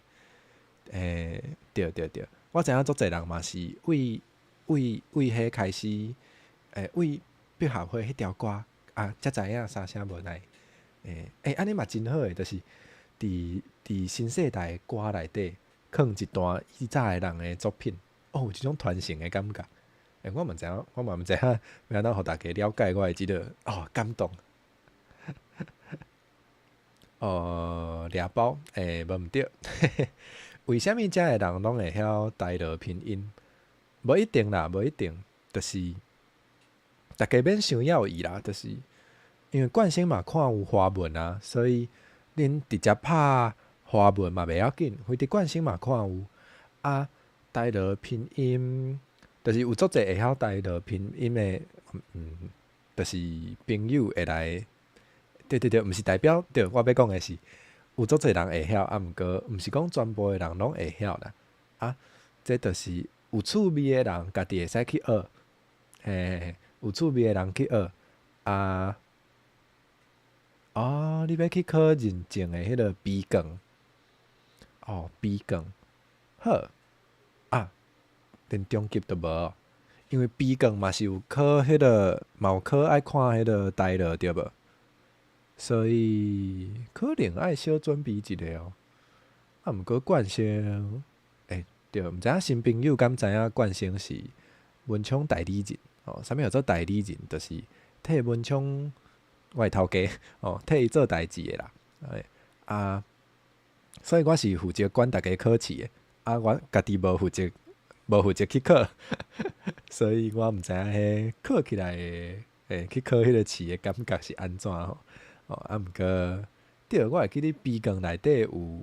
对，我知影足侪人嘛是为迄开始，为百合花迄条歌啊，才知影三声无奈。安尼嘛真好诶，就是伫新世代诶歌内底放一段以前诶人诶作品，有即种传承诶感觉。我嘛知影，我嘛毋知影要安怎互大家了解我诶即个感动。掠包无毋对，为虾米遮诶人拢会晓台罗拼音？无一定啦，无一定，就是大家免伤要伊啦，就是因为冠星嘛看有华文啊，所以恁直接拍华文嘛袂要紧，非得冠星嘛看有啊。台罗拼音，就是有足侪会晓台罗拼音诶，就是朋友会来。对，毋是代表对，我要讲诶是有足侪人会晓，毋过毋是讲全部诶人拢会晓啦。这就是有趣味诶人，家己会使去学。有趣味诶人去学你要去考认证诶迄个 B 杠，B 杠好连中级都无，因为 B 杠嘛是有考迄个，嘛有考爱看迄个台罗对无？所以可能爱小准备一下哦。毋过冠星，对，毋知影新朋友敢知影冠星是文昌代理人啥物叫做代理人？就是替文昌我诶头家替伊做代志诶啦。所以我是负责管大家考试诶，我家己无负责去考，所以我毋知影迄考起来去考迄个试诶感觉是安怎吼。毋过对，我会记得 B 杠内底有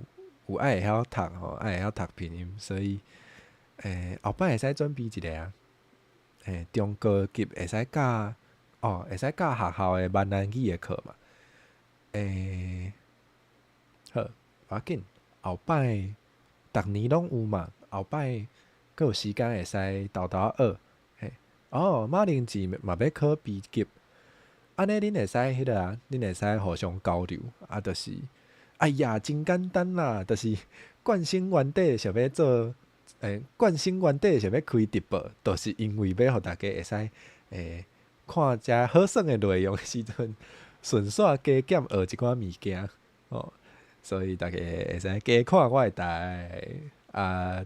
爱会晓读爱会晓读拼音，所以后摆会使准备一下啊。中高级会使教会使教学校诶闽南语诶课嘛。好，无要紧，后摆逐年拢有嘛，后摆佫有时间会使豆豆学。马玲姊嘛要考 B 级。安尼恁会使迄个恁会使互相交流就是哎呀真简单啦，就是冠星原底想要做冠星原底想要开直播，就是因为要互大家会使看遮好耍诶内容诶时阵，顺续加减学一寡物件所以大家会使加看我诶台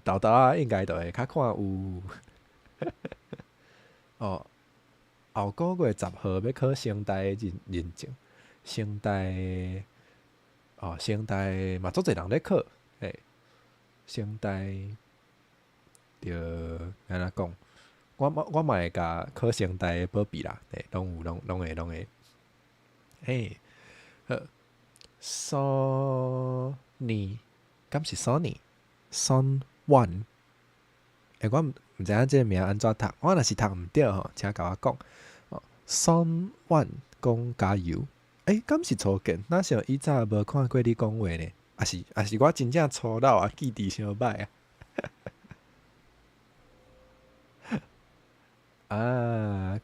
豆豆应该就会较看有后个月10号要考成大认证，成大嘛足侪人咧考，成大着安怎讲？我嘛会甲考成大诶保庇啦，拢会。好，Sony，敢是 Sony？Son One，我毋知影即个名安怎读，我若是读毋对吼，请甲我讲。Son One 讲加油，敢是初见？哪像以前无看过你讲话呢？还是我真正粗鲁记忆伤歹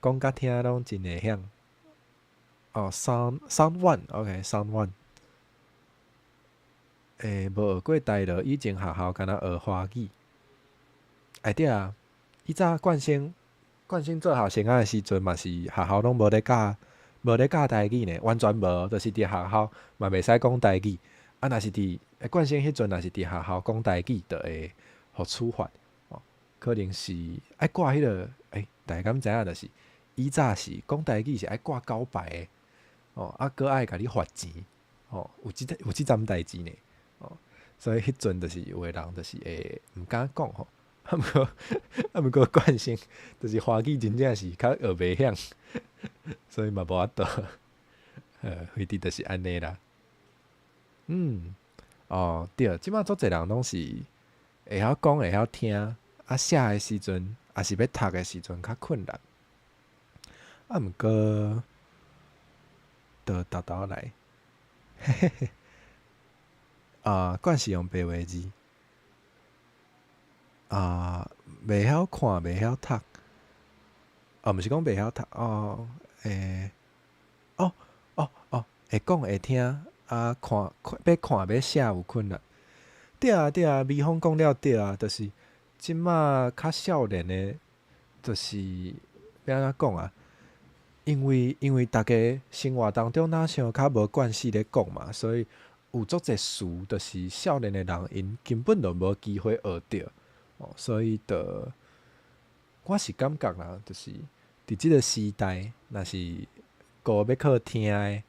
讲甲听拢真会响。Son One，OK，Son One。无学过台罗，以前学校敢若学华语。对啊，以前冠星做学生诶时阵嘛是学校拢无咧教台语呢，完全无，就是伫学校嘛袂使讲台语。若是伫冠星迄阵，若是伫学校讲台语，就会互处罚。可能是爱挂迄个大家敢知影？就是以前是讲台语是爱挂9牌诶，搁爱甲你罚钱，有即阵代志呢。所以迄阵就是有诶人就是会毋敢讲吼。毋过惯性就是华语真正是较学袂晓，所以嘛无法度。非得就是安尼啦。对，即摆足侪人拢是会晓讲会晓听，写诶时阵也是要读诶时阵较困难。毋过就豆豆来，惯是用白话字。袂晓看，袂晓读。毋是讲袂晓读会讲会听看要看要写有困难。对啊，美芳讲了对啊，就是即马较少年诶，就是要安怎讲因为大家生活当中哪像较无惯势咧讲嘛，所以有足侪词，就是少年的人因根本就无机会学着，所以我是感觉啦，就是伫即个时代，若是高要靠听的，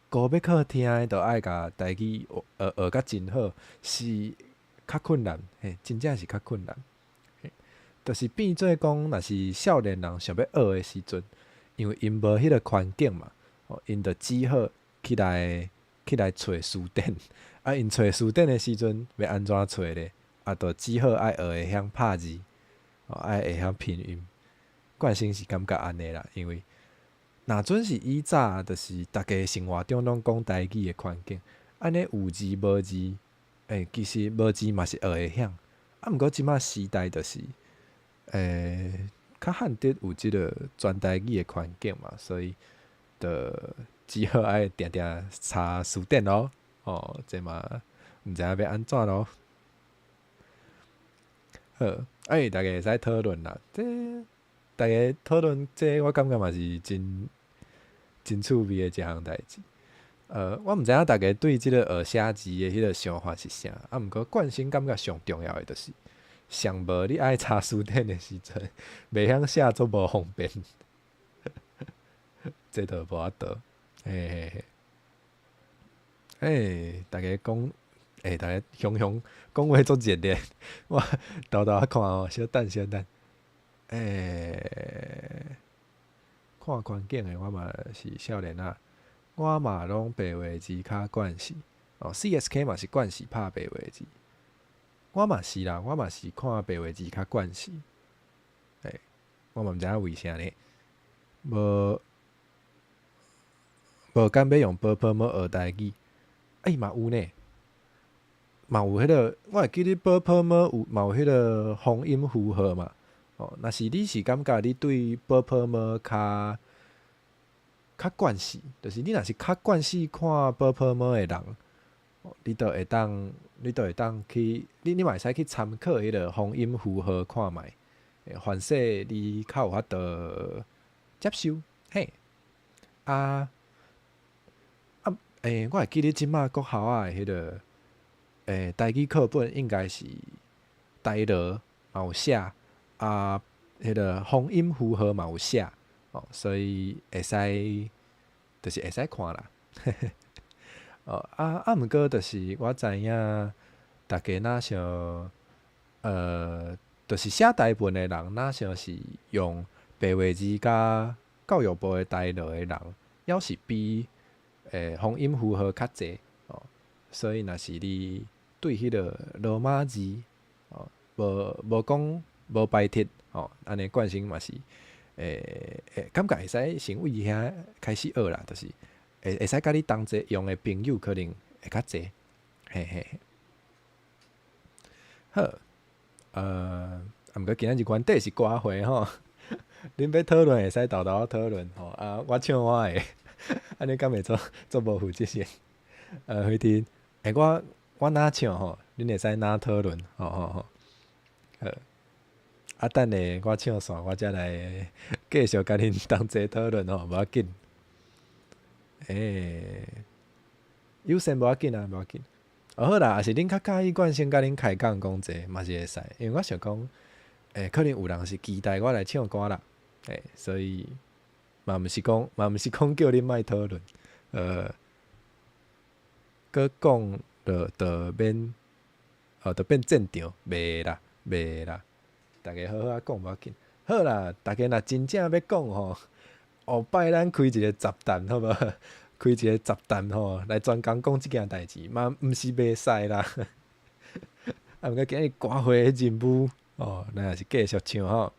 高要靠听的，就爱甲家己学甲真好，是较困难，真正是较困难。就是变做讲，若是少年人想要学的时阵，因为因无迄个环境嘛，因着只好起来找书店，因找书店的时阵要安怎找咧？就只好爱学会晓拍字，爱会晓拼音。惯性是感觉安尼啦，因为若准是以早，就是大家生活中拢讲台语的环境，安尼有字无字，其实无字嘛是学会晓。毋过即马时代就是较罕得有即个全台语的环境嘛，所以只好爱定定查书店咯。这嘛毋知影要安怎咯。好，大家会使讨论啦。大家讨论这，我感觉嘛是真趣味的一项代志。我毋知影大家对即个学写字的迄个想法是啥，毋过惯性感觉上重要的就是，上无你爱查书店的时阵，袂晓写足无方便，这就无法度。大家讲，大家雄雄讲话足热烈，我豆豆仔看哦，小等。看环境的我嘛是少年仔，我嘛拢白话字较惯势。CSK 嘛是惯势拍白话字，我嘛是啦，我嘛是看白话字较惯势。我嘛毋知影为啥呢？无敢要用 ㄅ 学台语，嘛有呢。嘛有迄个，我会记得 ㄅ 嘛有迄个洪音符号嘛。若是你是感觉你对 ㄅ 较惯势，就是你若是较惯势看 ㄅ 的人，你就会当去，你嘛会使去参考迄个洪音符号看觅，凡说你较有法度接受。我会记得即马国校仔的迄个。台语课本应该是台罗嘛有写，迄个洪音符号嘛有写，所以会使，就是会使看啦。毋过就是我知影，大家若像就是写台本的人，若像是用白话字甲教育部的台罗的人，要是比洪音符号较济，所以若是你对迄个罗马字，无讲无排斥，安尼惯性嘛是，感觉会使先为遐开始学啦，就是会使甲你同齐用的朋友可能会较济，好，毋过今仔日原底是歌会吼，恁要讨论会使豆豆讨论吼，我唱我的，安尼敢会做无负责任？迄天，我若唱吼，恁会使若讨论，好。等下我唱煞，我才来继续甲恁同齐讨论吼，无要紧。优先无要紧啊，无要紧。好啦，也是恁较介意惯先甲恁开讲讲者，嘛是会使。因为我想讲，可能有人是期待我来唱歌啦，所以嘛毋是讲叫恁莫讨论，搁讲就免，就变战场，袂啦。大家好好讲无要紧。好啦，大家若真正要讲吼，后摆咱开一个杂谈好无？开一个杂谈吼，来专讲讲即件代志，嘛毋是袂使啦。毋过今日歌会的任务，咱也是继续唱吼。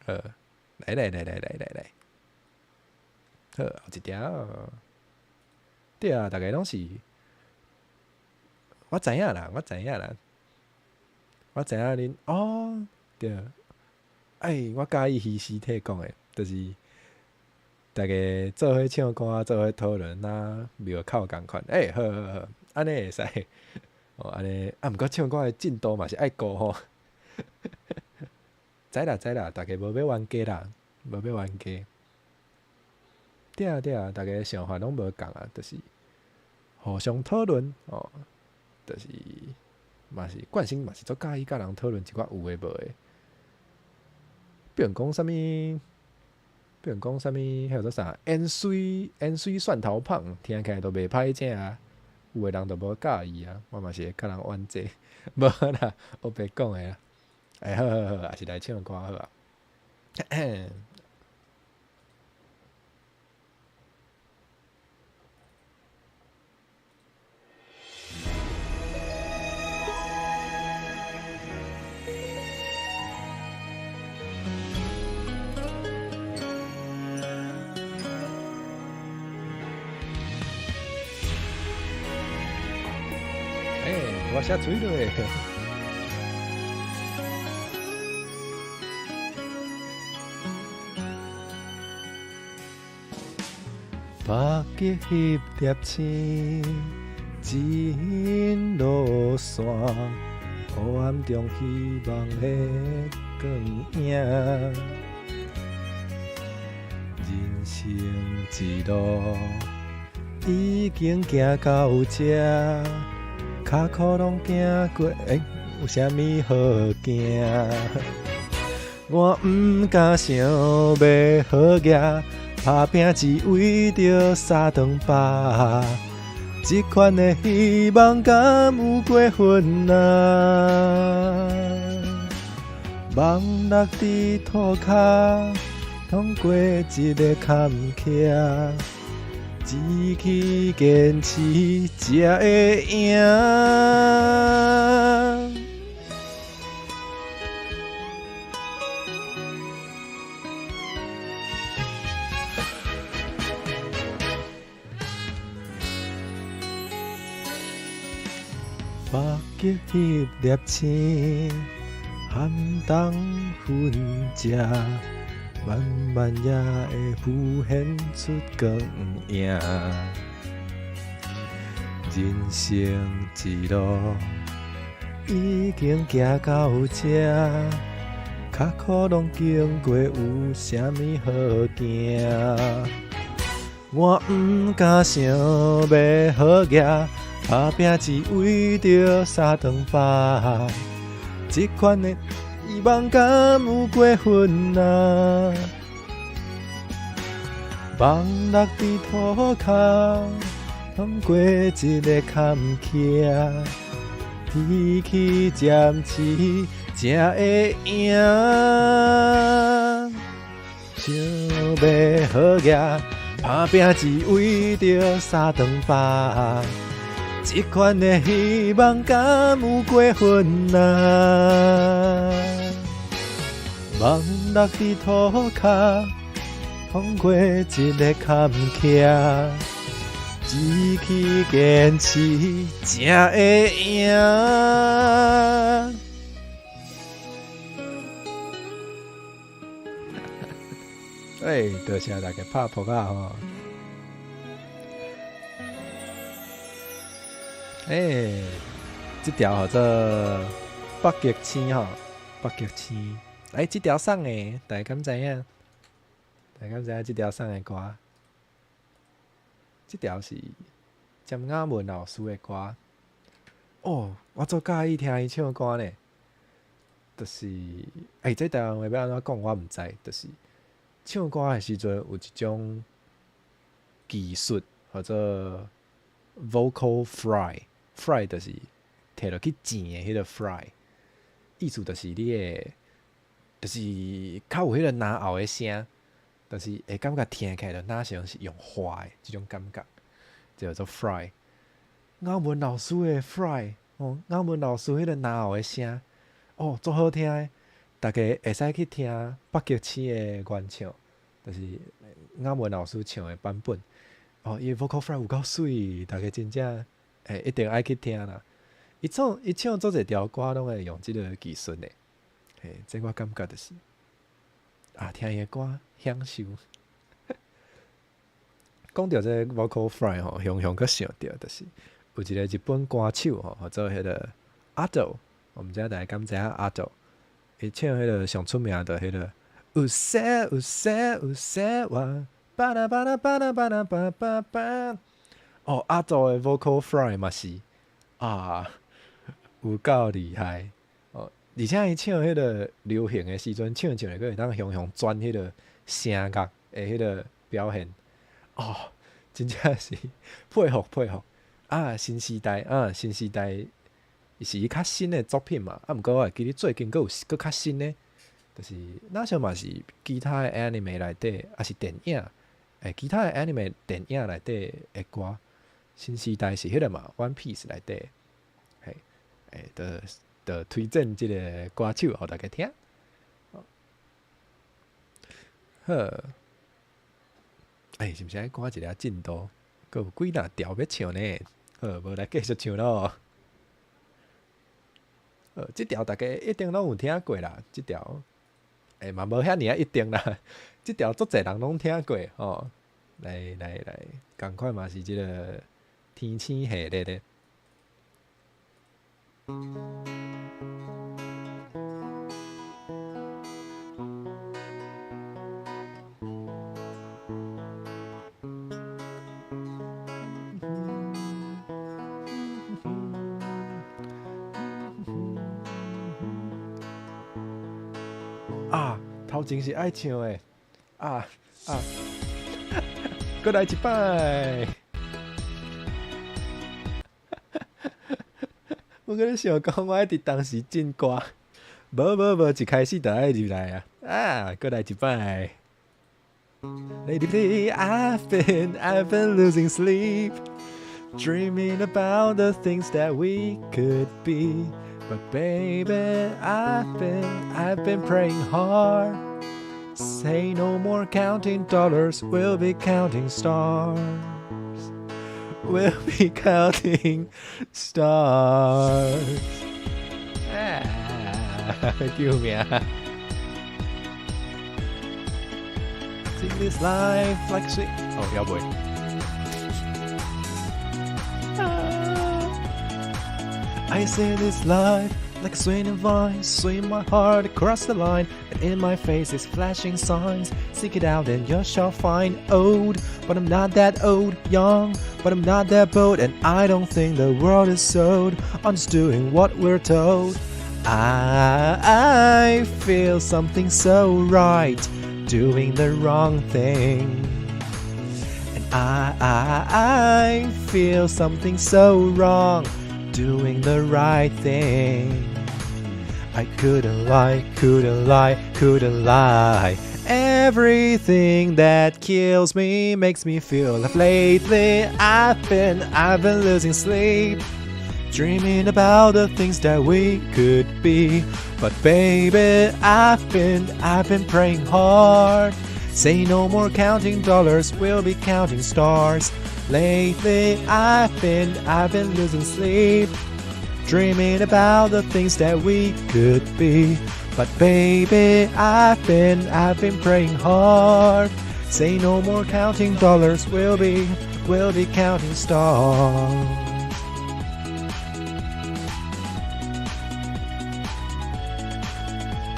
来。好，后一条。对啊，大家拢是，我知影啦，我知影恁对，我介意稀尸体讲的，就是大家做伙唱歌，做伙讨论啊，庙口共款，好，安尼会使，安尼，毋过唱歌的进度嘛是爱顾吼，知啦，大家无要冤家啦，无要冤家，对啊，大家想法拢无共啊，就是互相讨论哦，就是嘛是惯性嘛是足介意甲人讨论一寡有诶无诶，比如讲啥物，迄个做啥盐水蒜头胖，听起来都袂歹听啊。有诶人都无介意啊，我嘛是会甲人冤这，无啦，我白讲诶啦。好，也是来唱歌好啊。我写嘴了诶。白吉翕叶青，指路线，黑暗中希望的光影。人生一路已经行到这。脚苦拢行过，有啥物好惊？我毋敢想要好业，打拼只为着三顿饱。这款的希望敢有过分啊？梦落伫土骹，通过一个坎坷。志气坚持才会赢。目翕翕粒星，寒冬分食。慢慢也会浮现出光影。人生一路已经行到这，脚苦拢经过，有啥物好惊？我毋敢想要好业，打拼只为着三顿饱。这款的希望敢有过分啊？梦落伫土骹，通过一个坎坷，脾气坚持才会赢。想要好业，打拼只为着三顿饱。这款的希望敢有过分啊？梦落伫土骹，通过一个坎坷，志气坚持才会赢。多谢大家拍扑啊吼！这条叫做北极星吼，北极星。这条送的，大家敢知影？大家敢知影这条送的歌？这条是詹雅文老师的歌。哦，我足介意听伊唱歌呢。就是这台湾话要安怎讲，我毋知。就是唱歌的时阵有一种技术，或者 vocal fry 就是摕落去剪的迄个 fry， 意思就是你的，就是较有迄个拿喉的声，就是会感觉听起来就哪像是用花的这种感觉，叫做 fry。雅文老师的 fry，雅文老师迄个拿喉的声，足好听的，大家会使去听北极星的原唱，就是雅文老师唱的版本。伊 vocal fry 有够水，大家真正一定爱去听啦。伊唱做一条歌拢会用即个技术的，这我感觉就是听伊的歌享受。讲到这 vocal fry 吼，雄雄佫想到就是有一个日本歌手吼，做迄个 Ado， 我毋知大家敢知影 Ado？ 伊唱迄个上出名的迄个。うせうせうせは巴拉巴拉巴拉巴拉巴巴巴。哦，阿祖的 vocal fry 嘛是啊，有够厉害哦！而且伊唱迄个流行的时阵，唱会会当雄雄转迄个声乐的迄个表现哦，真正是佩服佩服啊！新时代啊，新时代是伊较新的作品嘛，啊，毋过我会记得最近佫较新的，就是那时候嘛是其他的 anime 内底，还是电影，其他的 anime 电影内底的歌。新时代是迄个嘛，One Piece 内底，的推荐即个歌手互大家听。好，是毋是爱赶一下进度？佮有几若条要唱呢？好，无来继续唱咯。即条大家一定拢有听过啦，即条，嘛无遐尔啊一定啦，即条足侪人拢听过哦。来，赶快嘛是即个。天星系列的啊，头前是爱唱的啊，再来一摆。我跟你想讲，我爱伫当时进歌，无，一开始就爱入来啊，再来一摆。Lately, I've been losing sleep, dreaming about the things that we could be. But baby, I've been praying hard. Say no more counting dollars, we'll be counting stars. We'll be counting stars. Cứu mẹ. Sing this life like sweet. Oh, yeah, boy. I say this life like a swinging vine, swing my heart across the line, and in my face is flashing signs. Seek it out and you shall find. Old, but I'm not that old. Young, but I'm not that bold. And I don't think the world is sold. I'm just doing what we're told. I feel something so right, doing the wrong thing. And I feel something so wrong, doing the right thing. I couldn't lie. Everything that kills me makes me feel like lately I've been losing sleep, dreaming about the things that we could be. But baby, I've been praying hard. Say no more counting dollars, we'll be counting stars. Lately I've been losing sleep, dreaming about the things that we could be. But baby, I've been praying hard. Say no more counting dollars, we'll be counting stars.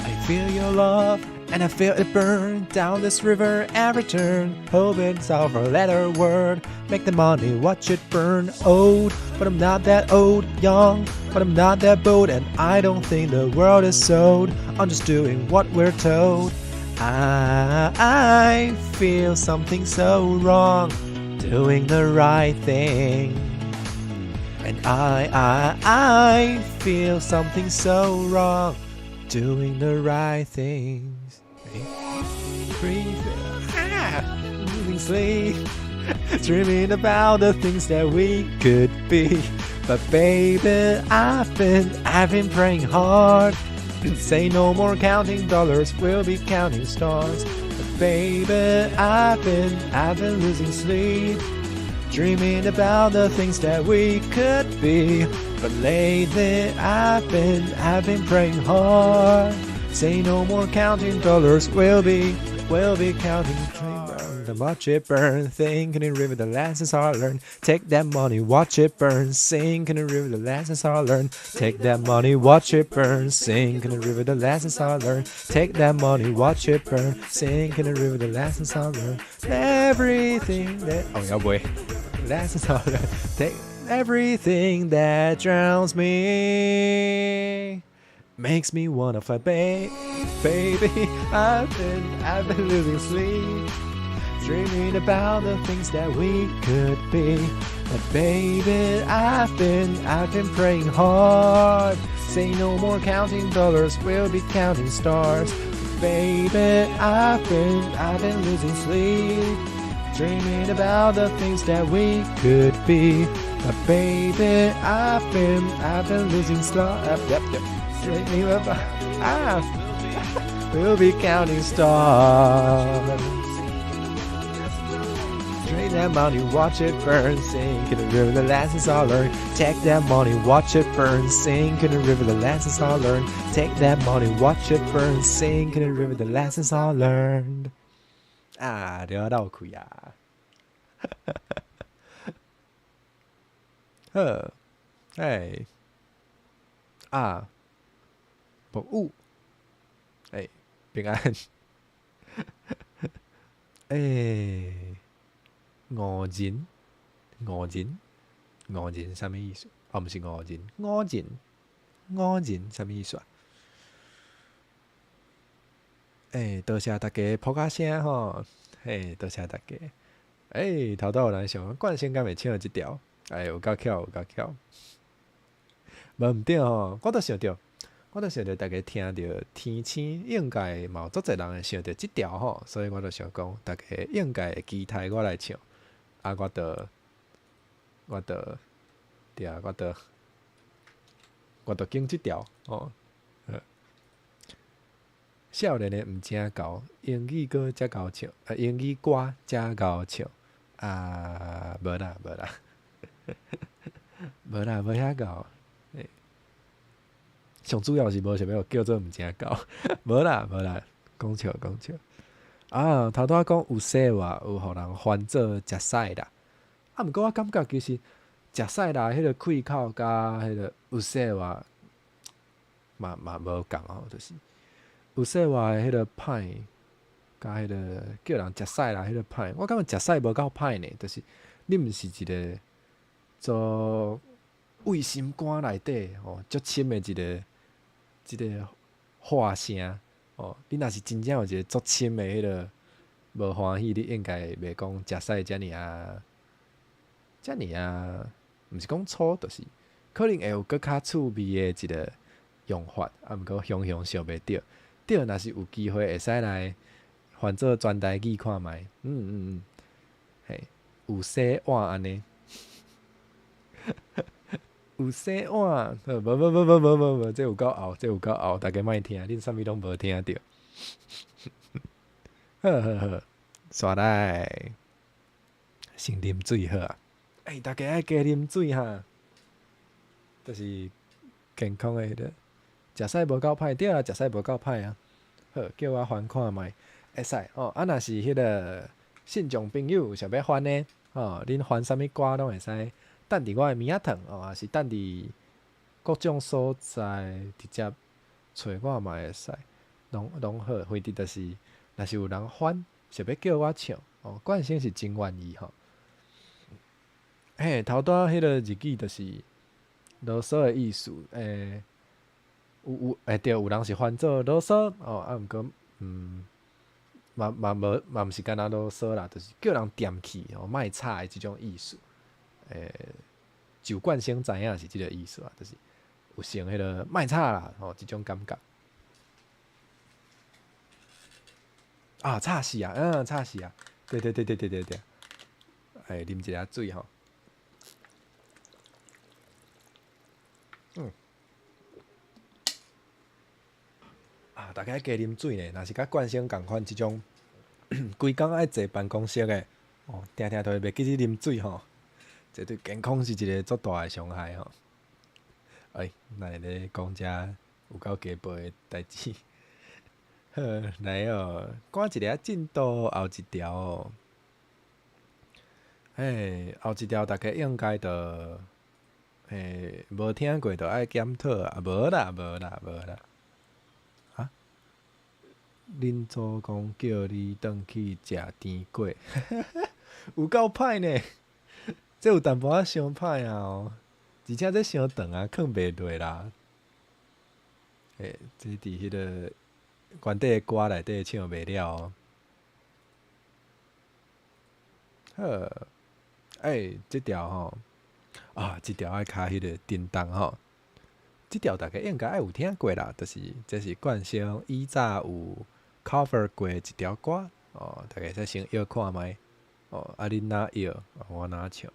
I feel your love and I feel it burn down this river every turn. Hope it's our four-letter word. Make the money, watch it burn. Old, but I'm not that old. Young, but I'm not that bold. And I don't think the world is sold. I'm just doing what we're told. I feel something so wrong, doing the right thing. And I feel something so wrong, doing the right things. Losing sleep, dreaming about the things that we could be. But baby, I've been praying hard. Say no more counting dollars, we'll be counting stars. But baby, I've been losing sleep, dreaming about the things that we could be. But lately I've been praying hard. Say no more counting dollars, we'll be counting dreams. then watch it burn. Think in the river, the lessons are learned. Take that money, watch it burn. Sink in the river, the lessons are learned. Take that money, watch it burn. Sink in the river, the lessons are learned. Take that money, watch it burn. Sink in the river, the lessons are learned. Everything that lessons are learned. Take everything that drowns me. Makes me wanna fly, baby. I've been losing sleep, dreaming about the things that we could be. But baby, I've been praying hard. Say no more counting dollars, we'll be counting stars. Baby, I've been losing sleep, dreaming about the things that we could be. But baby, I've been losing sleep. Dreaming about we'll be counting stars. Drink that money, watch it burn. Sink in the river, the lessons are learned. Take that money, watch it burn. Sink in the river, the lessons are learned. Take that money, watch it burn. Sink in the river, the lessons are learned. 啊，就要绕开啊！呵，哎，啊，不误，哎，平安，哎，五人，五人，五人，什么意思？哦，不是五人，五人，五人，什么意思啊？多谢大家捧下声吼，多谢大家。头拄有人想，冠星敢会唱即条？有够巧，有够巧。无毋对吼，我都想着大家听着天星，应该嘛有足侪人会想着即条吼，所以我就想讲，大家应该会期待我来唱。啊，我拣即条吼。少年的毋正厚，英语歌才够唱，英语歌才够唱。啊，无啦，无遐厚。上主要是无想要叫做毋正厚，无啦，讲笑。啊，头拄仔讲有说话，有互人翻做食屎啦。啊，毋过我感觉其实食屎啦，迄个开口甲迄个有说话，嘛无共吼，就是。有说话诶，迄个歹，甲迄个叫人食屎啦，迄个歹，我感觉食屎无够歹呢，就是你毋是一个做胃心肝内底吼足深诶一个话声哦，你若是真正有一个足深诶迄个无欢喜，你应该袂讲食屎遮尔啊，毋是讲粗，就是可能会有搁较趣味诶一个用法，啊，毋过想想袂着。对，若是有机会会使来翻做全台语看觅，嘿，有洗碗安尼，有洗碗，无，这有够拗，大家莫听，恁啥物拢无听着。好，刷来，先啉水好啊！大家爱加啉水哈，就是健康诶迄个。食屎无够歹，对啊，食屎无够歹啊。好，叫我翻看觅，会使哦。啊，若是迄个信众朋友想要翻呢，恁翻啥物歌拢会使，等伫我诶名仔堂还是等伫各种所在直接找我嘛会使，拢好。反正就是，若是有人翻，想要叫我唱，冠星是真愿意吼。头拄迄个日语就是啰嗦诶意思，对，有人是翻做啰嗦毋过嘛毋是干那啰嗦啦，就是叫人踮起莫吵诶即种意思。就冠星知影是即个意思啊，就是有成迄个莫吵啦即种感觉。啊，吵死啊！吵死啊！对，啉一下水吼。大家加啉水呢，若是甲冠星共款即种，规工爱坐办公室诶，定都会袂记得啉水吼，这对健康是一个足大诶伤害吼。来咧讲遮有够鸡婆诶代志。好，来哦，赶一个进度后一条哦。后一条大家应该都无听过，就爱检讨啊，无啦无啦无啦啊！恁祖公叫你转去食甜粿，有够歹呢！这有淡薄仔伤歹啊哦，而且这伤长啊，藏袂落啦。这伫迄个原底的歌内底唱袂了哦。好，即条吼即条爱卡迄个叮当吼，即条大家应该爱有听过啦，这是冠生以早有 cover 过一条歌哦，大家再先摇看觅哦，啊恁若摇，我若唱。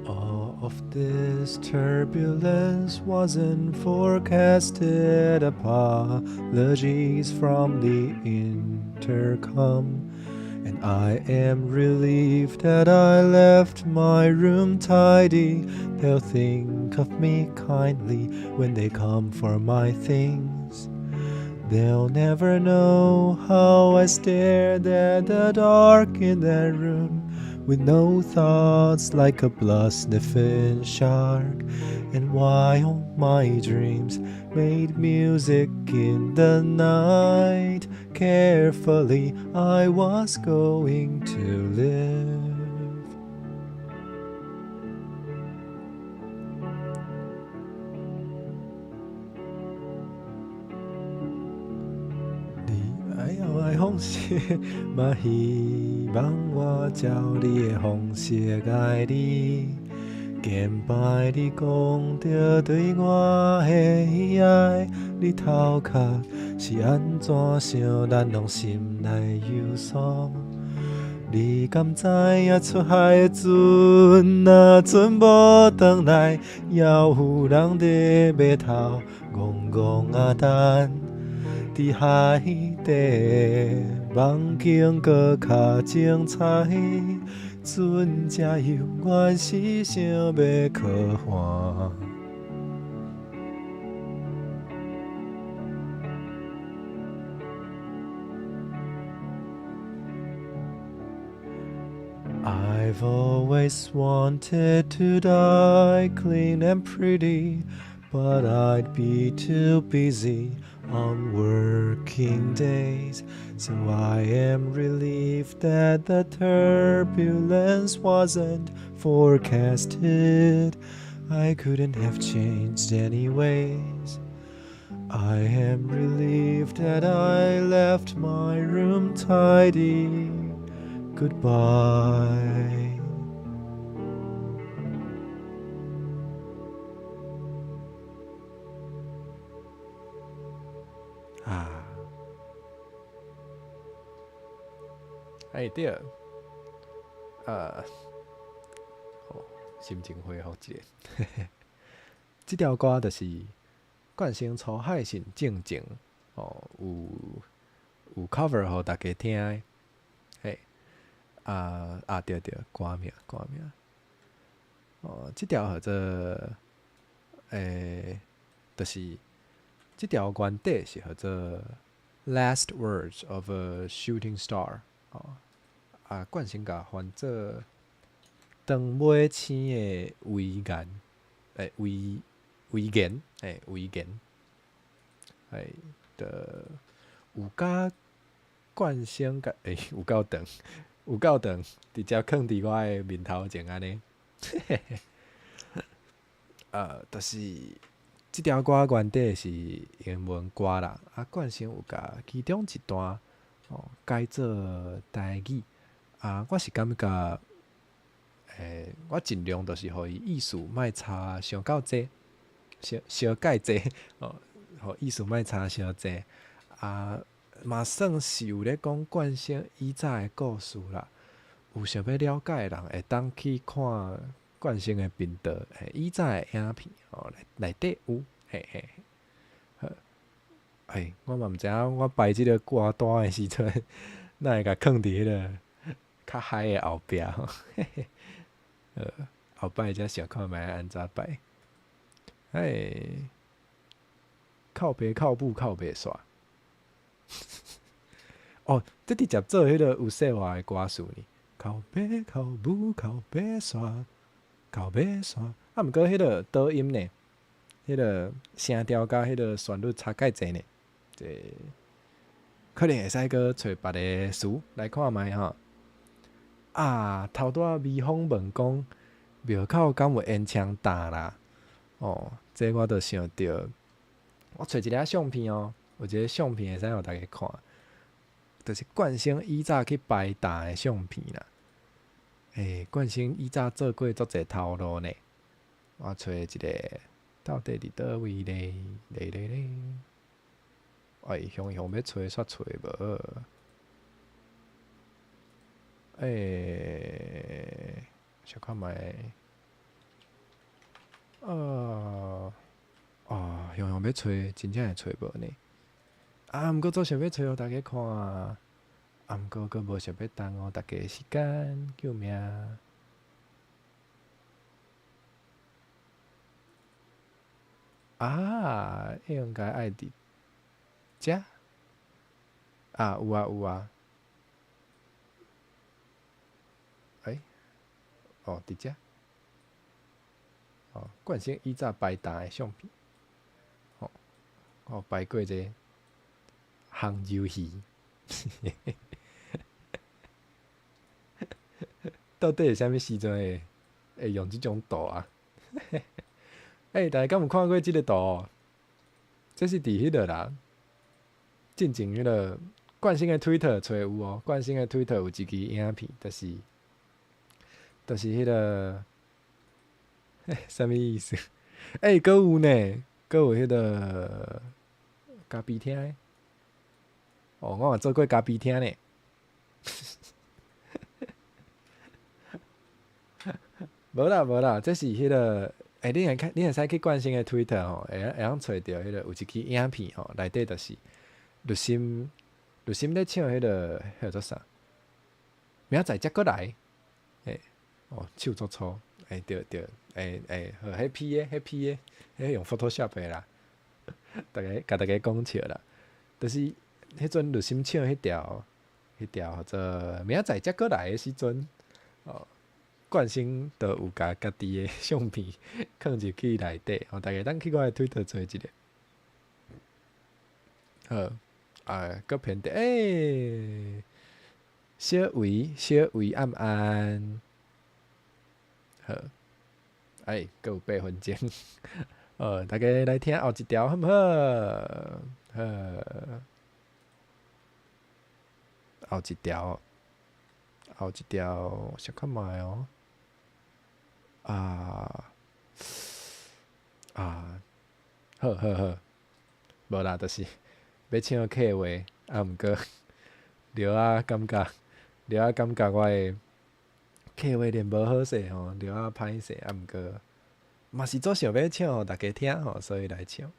All of this turbulence wasn't forecasted. Apologies from the intercom. And I am relieved that I left my room tidy. They'll think of me kindly when they come for my things. They'll never know how I stared at the dark in that room with no thoughts like a blood sniffing shark. And while my dreams made music in the night, carefully I was going to live.方式，嘛希望我照你的方式爱你。见摆你讲着对我的喜爱，你头壳是安怎想，咱拢心内有数。你敢知影出海的船若船无转来，还有人伫码头戆戆啊等。伫海底梦境搁较精彩，船只永远是想要靠岸。I've always wanted to die clean and pretty, but I'd be too busy on working days. So I am relieved that the turbulence wasn't forecasted. I couldn't have changed anyways. I am relieved that I left my room tidy. Goodbye. 对，心情恢复一下。这条歌就是冠生出海是正经有 cover 互大家听的。对，歌名。这条叫做就是这条原底是叫做 Last Words of a Shooting Star 冠生甲翻做长尾星的遗言，遗言，有甲冠生甲有够长，直接囥伫我的面头前安尼。就是即条歌原底是英文歌啦，冠生有甲其中一段改做台语。我是感觉，我尽量就是互伊意思莫差伤够济，小介济互意思莫差伤济。嘛算是有咧讲冠生以早的故事啦。有想要了解的人会当去看冠生的频道，以早的影片内底有，我嘛毋知影，我摆即个歌单的时阵，哪会甲囥伫迄个较嗨的后壁后摆才想看卖安怎摆。哎，靠北靠步靠北煞。哦，这直接做迄个有说话的歌词呢。靠北靠步靠北煞，靠北煞。啊，毋过迄个倒音呢，迄个声调甲迄个旋律差介济呢。这可能会使搁找别个词来看卖吼。啊，头拄微风问讲，庙口敢有烟枪弹啦？哦，这我著想着，我找一个相片哦，有一个相片会使互大家看，就是冠生以早去排弹的相片啦。冠生以早做过足侪头路呢。我找一个，到底伫倒位咧？咧。向要找煞找无？小看卖。向要找，真正会找无呢。毋过做想要找互大家看，毋过佫无想要耽误大家时间，救命！应该爱伫遮。有啊。伫遮。冠生以早排弹的相片。我排过一个杭州戏。到底是啥物时阵会用即种图啊？大家敢有看过即个图？这是伫迄个啦，进前迄个冠生的 Twitter 找有哦，冠生的 Twitter 有一支影片，就是迄个，啥物意思？佫有呢，佫有迄个咖啡厅的。我嘛做过咖啡厅呢。无啦，这是迄个，你会使去冠生的 Twitter 吼，会晓找着迄个有一支影片吼，内底就是陆心咧唱迄个叫做啥？明仔载才过来，手足粗，对，好迄 P 的，迄用 Photoshop 的啦，甲大家讲笑啦，就是迄阵陆心唱迄条叫做明仔载才过来的时阵，冠生都有家己的相片放入去内底，大家当去我的 Twitter 做一个。好，佫偏题，小维暗暗，好，佫有8分钟，大家来听后一条好毋好？好，后一条，小看卖哦。好，无啦，就是要唱客话，毋过刘感觉我的客话练无好势吼，刘歹势，毋过嘛是做想要唱互大家听吼，所以来唱。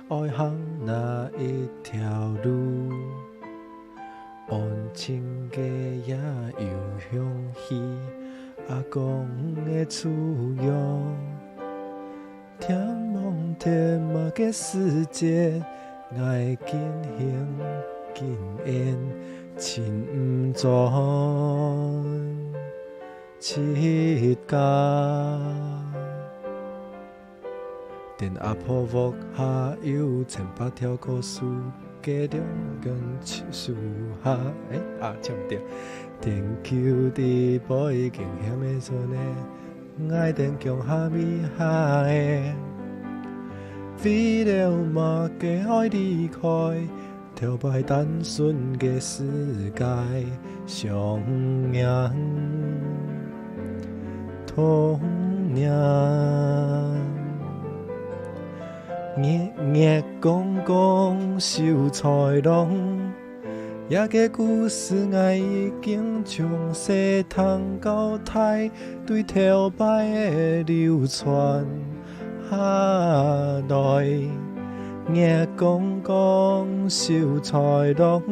爱行哪一条路？安静的也又响起阿公的滋养。天梦天马嘅世界，爱进行进演，亲唔转七家。电阿婆屋下有1,800条故事，家中跟树下。唱唔对。电球伫背景险的阵呢，爱电强下咪下的，为了嘛加爱离开，跳摆单纯嘅世界，上瘾童年。月公公秀才郎，也个故事我已经从西塘到台，对头摆的流传下来。月公公秀才郎，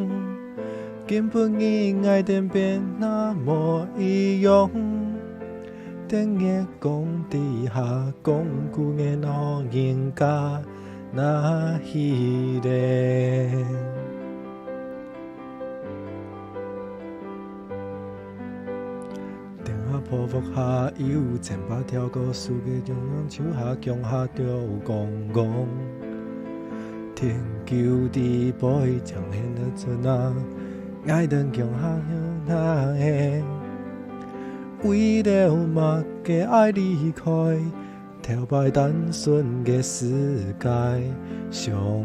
根本与爱电变那么一样。顶月光底下讲句的老人家那稀个。电话铺伏下有千百条故事，嘅中央手下强下着公公。天球地背将现的阵啊，爱等强下向那个。为了嘛，嘅爱离开，跳摆单纯嘅世界，上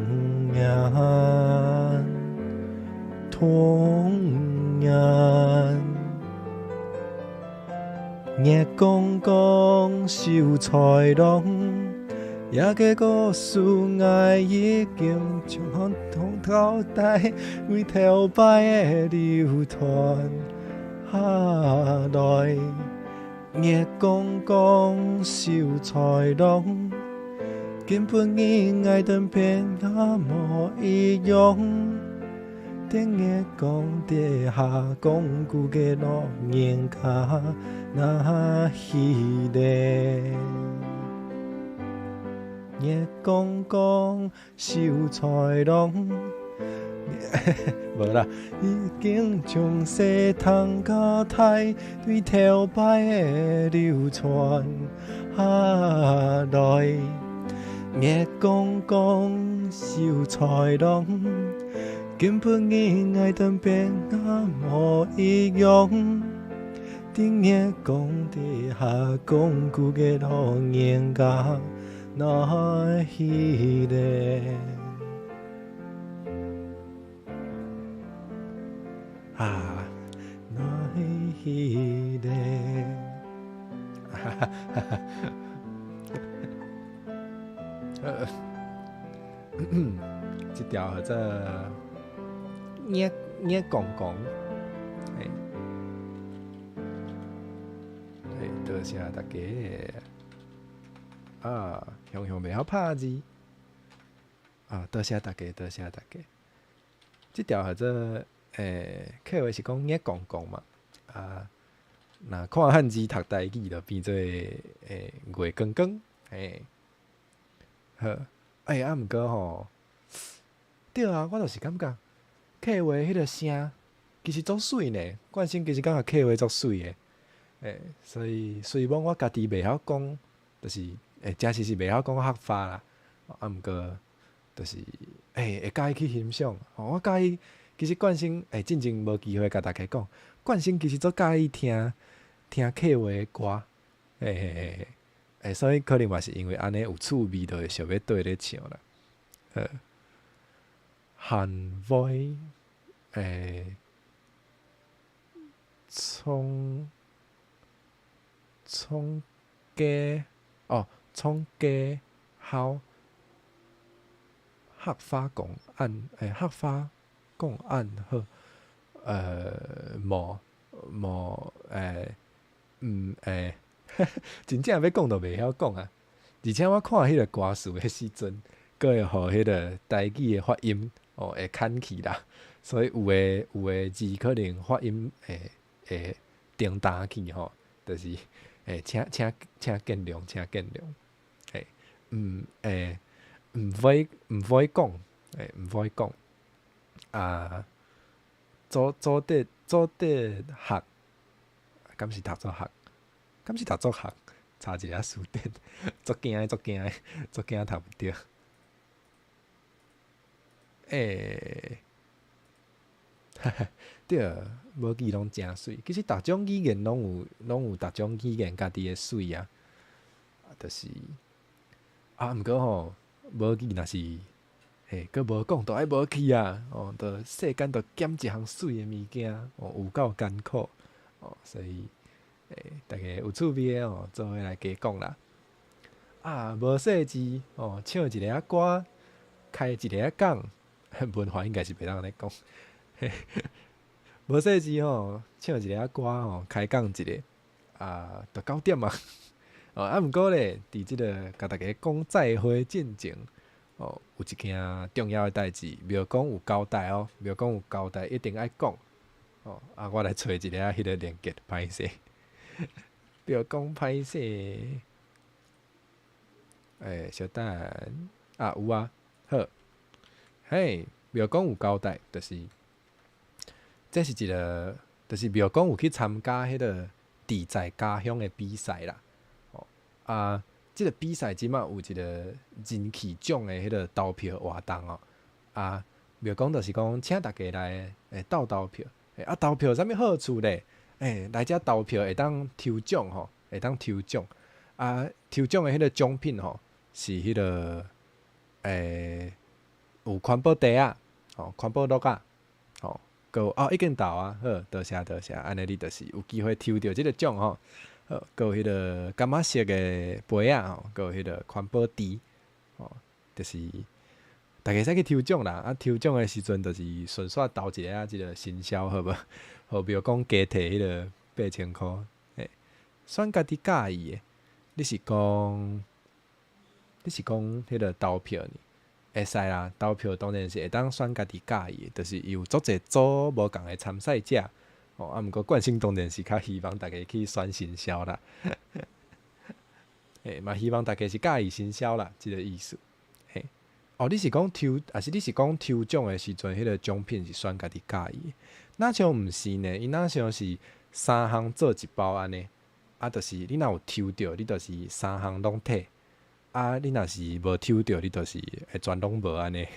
演童年。月公公秀才郎，也个故事我已经从头到底，为头摆的流传下来。月公公秀才郎，根本与爱灯片那么一样。顶月光底下讲句嘅老人家那稀个。月公公秀才郎，无啦，已经从西塘到台，对头摆的流传下来。月公公秀才郎，根本与爱灯变那么一样。顶月光底下讲句嘅老人家那稀个。啊，那稀个。这条叫做月公公，多谢大家啊，雄雄袂晓拍字啊，多谢大家，多谢大家。这条叫做客话是讲月公公嘛啊，那看汉字读台语就变做月光光，好，毋过吼，对啊，我就是感觉客话迄个声其实足水呢，冠生其实感觉客话足水的，所以虽然我家己袂晓讲，就是真实是袂晓讲客话啦，毋过就是会介意去欣赏，我介意。其实冠生真正无机会甲大家讲，冠生其实足介意听客话的歌，所以可能嘛是因为安尼有趣味，就会想要对咧唱啦。韩威葱鸡烤客家公案，客家公案好，真正要讲都袂晓讲啊！而且我看迄个歌词的时阵，佫会互迄个台语的发音会牵去啦，所以有的字可能发音会重担去吼，就是请见谅，请见谅，毋会讲，毋会讲啊！做得学，敢是读做学？敢是读做学？查一下书典，足惊读毋着。对，无记拢真水。其实逐种语言拢有逐种语言家己的水啊，就是毋过吼，无记若是佫无讲，都爱无去啊。都世间都减一项水的物件，有够艰苦。所以大家有趣味的做伙来加讲啦。无细字哦，唱一个歌，开一个讲，文化应该是袂当安尼讲。无细字吼，唱一个歌吼，开讲一个就9点啊。毋过咧，伫即个甲大家讲再会进前，有一件重要诶代志，庙公有交代哦，庙公有交代，一定爱讲。我来找一个迄个连结，歹势，庙公歹势。稍等有啊，好，嘿，庙公有交代，就是这是一个，就是庙公有去参加迄个地在家乡的比赛啦。即个比赛即马有一个人气奖的迄个投票活动庙公就是讲请大家来投票。投票有啥物好处咧？来遮投票会当抽奖吼，会当抽奖。抽奖的迄个奖品吼，是迄个有环保袋环保乐有已经到好，多谢，安尼你就是有机会抽到即个奖吼。有迄个感仔色的杯有迄个环保池就是大家使去抽奖啦。抽奖的时阵，就是顺续投一个即个行销，好无？好，比如讲加摕迄个8000箍，选家己喜意的。你是讲迄个投票呢？会使啦，投票当然是会当选家己喜意的，就是有足侪组无共的参赛者。毋过冠星当然是较希望大家去选行销啦，嘛希望大家是喜意行销啦，即个意思。你是讲抽，还是你是讲抽奖的时阵，迄个奖品是选家己喜意？哪像毋是呢？伊哪像是3项做一包安尼，就是你若有抽着，你就是3项拢摕；你若是无抽着，你就是会全拢无安尼，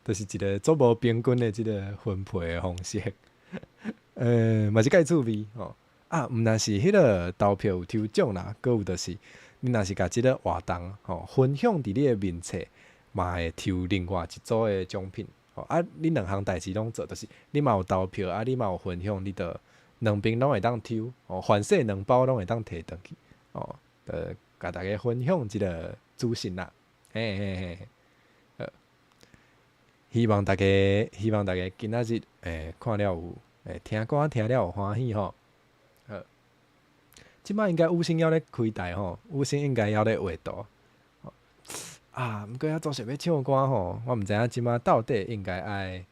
就是一个足无平均的即个分配的方式。嘛是介趣味毋若是迄个投票有抽奖啦，搁有就是你若是甲即个活动分享伫你的面册，嘛会抽另外一组的奖品。你两项代志拢做，就是你嘛有投票，你嘛有分享，你着两边拢会当抽，凡说2包拢会当摕倒去，甲大家分享即个资讯啦。希望大家今仔日看了有。听歌听了有欢喜吼，即摆应该五星要咧开台吼，五星应该要咧画图。毋过要做想要唱歌吼，我毋知影即摆到底应该爱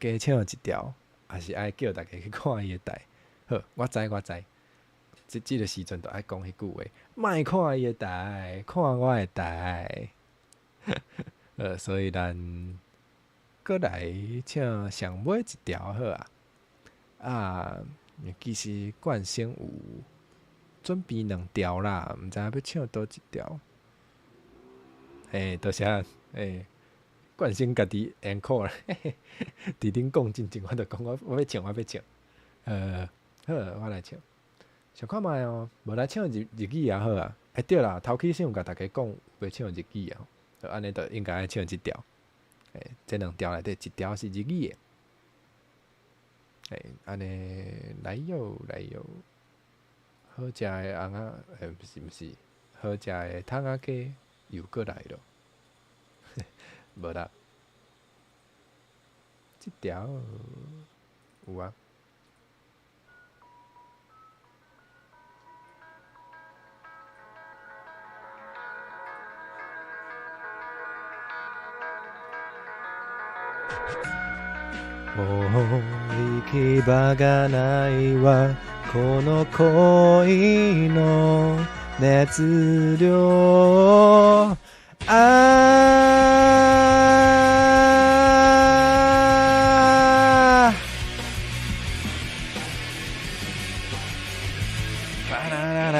加唱一条，还是爱叫大家去看伊的台。好，我知，即个时阵就爱讲迄句话，莫看伊的台，看我的台。所以咱搁来唱上尾一条好其实冠星有准备2条啦，毋知影要唱倒一条。多谢冠星家己 encore 啦，伫恁讲真正，我着讲我要唱。好，我来唱，想看卖无来唱日语好对啦，头起先有甲大家讲要唱日语就安尼就应该爱唱即条。这2条内底一条是日语的。安尼来哟，好食的翁仔，毋是，好食的桶仔鸡又过来咯。无啦，即条有啊。もう行き場がないわこの恋の熱量バナナナ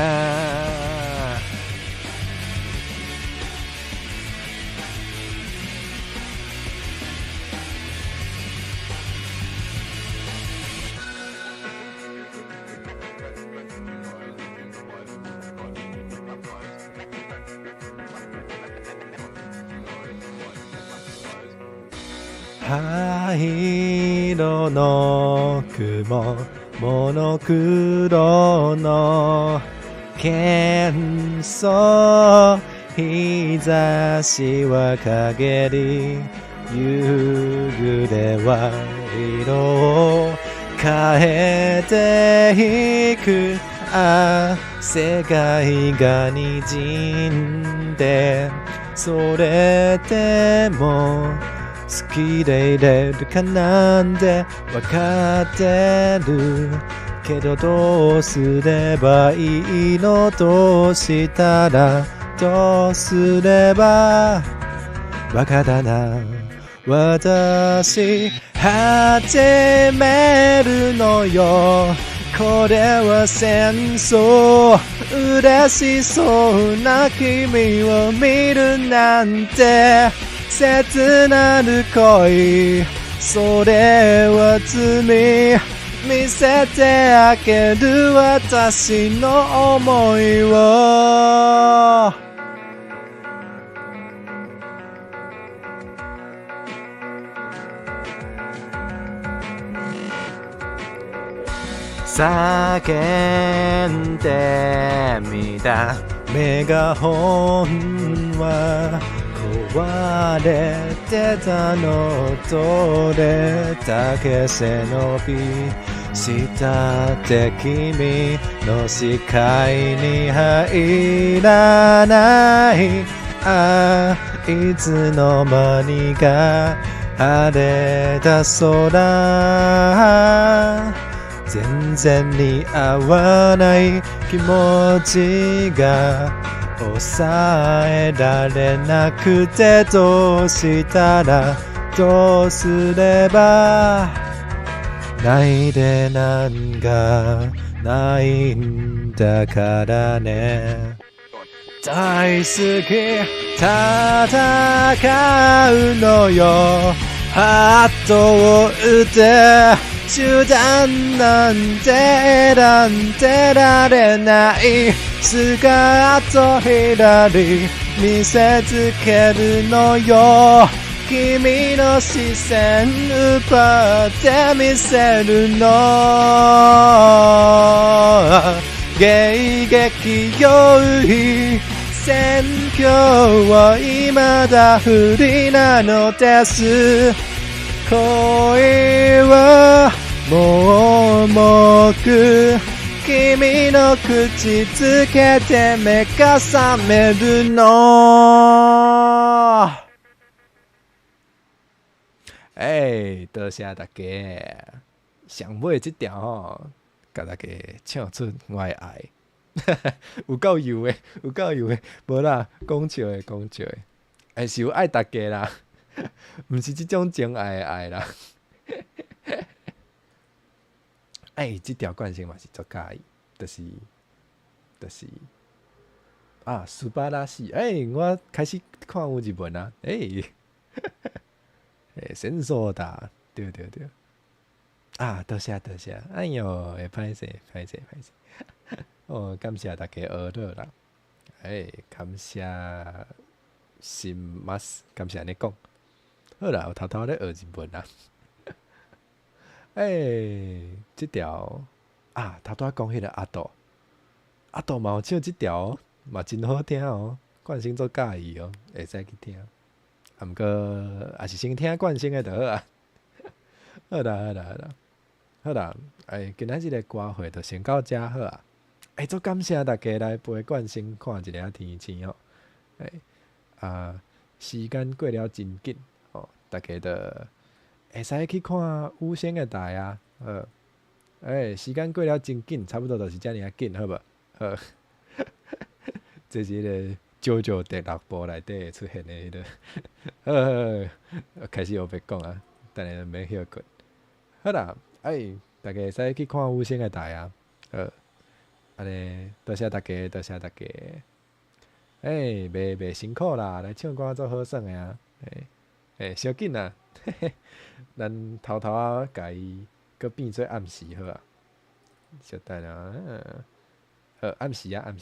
灰色の雲モノクロの喧騒日差しは陰り夕暮れは色を変えていく世界が滲んでそれでも好きでいれるかなんてわかってるけどどうすればいいのどうしたらどうすればバカだな私始めるのよこれは戦争嬉しそうな君を見るなんて切なる恋それは罪見せてあげる私の想いを叫んでみたメガホンは壊れてたのどれだけ背伸びしたって君の視界に入らないいつの間にか晴れた空全然似合わない気持ちが抑えられなくてどうしたらどうすればないでなんかないんだからね大好き戦うのよハットを打て手段なんて選んでられないスカート左見せつけるのよ君の視線奪ってみせるの迎撃用意選挙は未だ不利なのです恋はもう重く君の口づけて目が覚めるの多謝大家上尾這條吼甲大家唱出我的愛有夠油的有夠油的無啦講笑的講笑的還是有愛大家啦毋是這種情愛的愛啦這條慣性嘛是足介意就是素晴らしい我開始看有日文啊戦争だ對多謝哎呦歹勢感謝大家學到啦感謝します感謝你講好啦有偷偷咧學日文啦這條偷偷講迄個阿杜嘛有唱這條嘛真好聽哦慣性做介意哦會使去聽毋過也是先聽慣性的就好啊好啦今仔日個歌會就先到這好啊足感謝大家來陪慣性看一下天氣哦時間過了真緊大家就會使去看有線的台啊時間過了真緊差不多就是這樣緊好無這是個JoJo第6部內底會出現的迄個開始學別講啊等下免休困好啦大家會使去看有線的台啊安尼多謝大家袂辛苦啦來唱歌做好耍的啊小緊啊咱偷偷啊甲伊閣變做暗時好啊小等啊暗時啊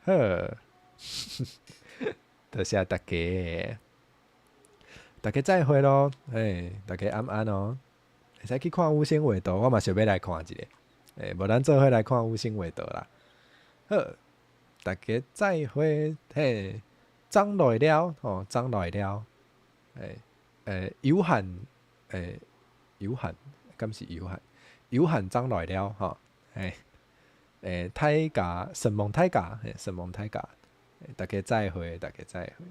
好多謝大家再會咯大家晚安哦會使去看有線畫圖我嘛想要來看一下無咱做伙來看有線畫圖啦好大家再会，嘿，涨来了，吼，涨来了，有限，有限，敢是有限，有限涨来了，吼，太假，神蒙太假，神蒙太假，大家再会，大家再会。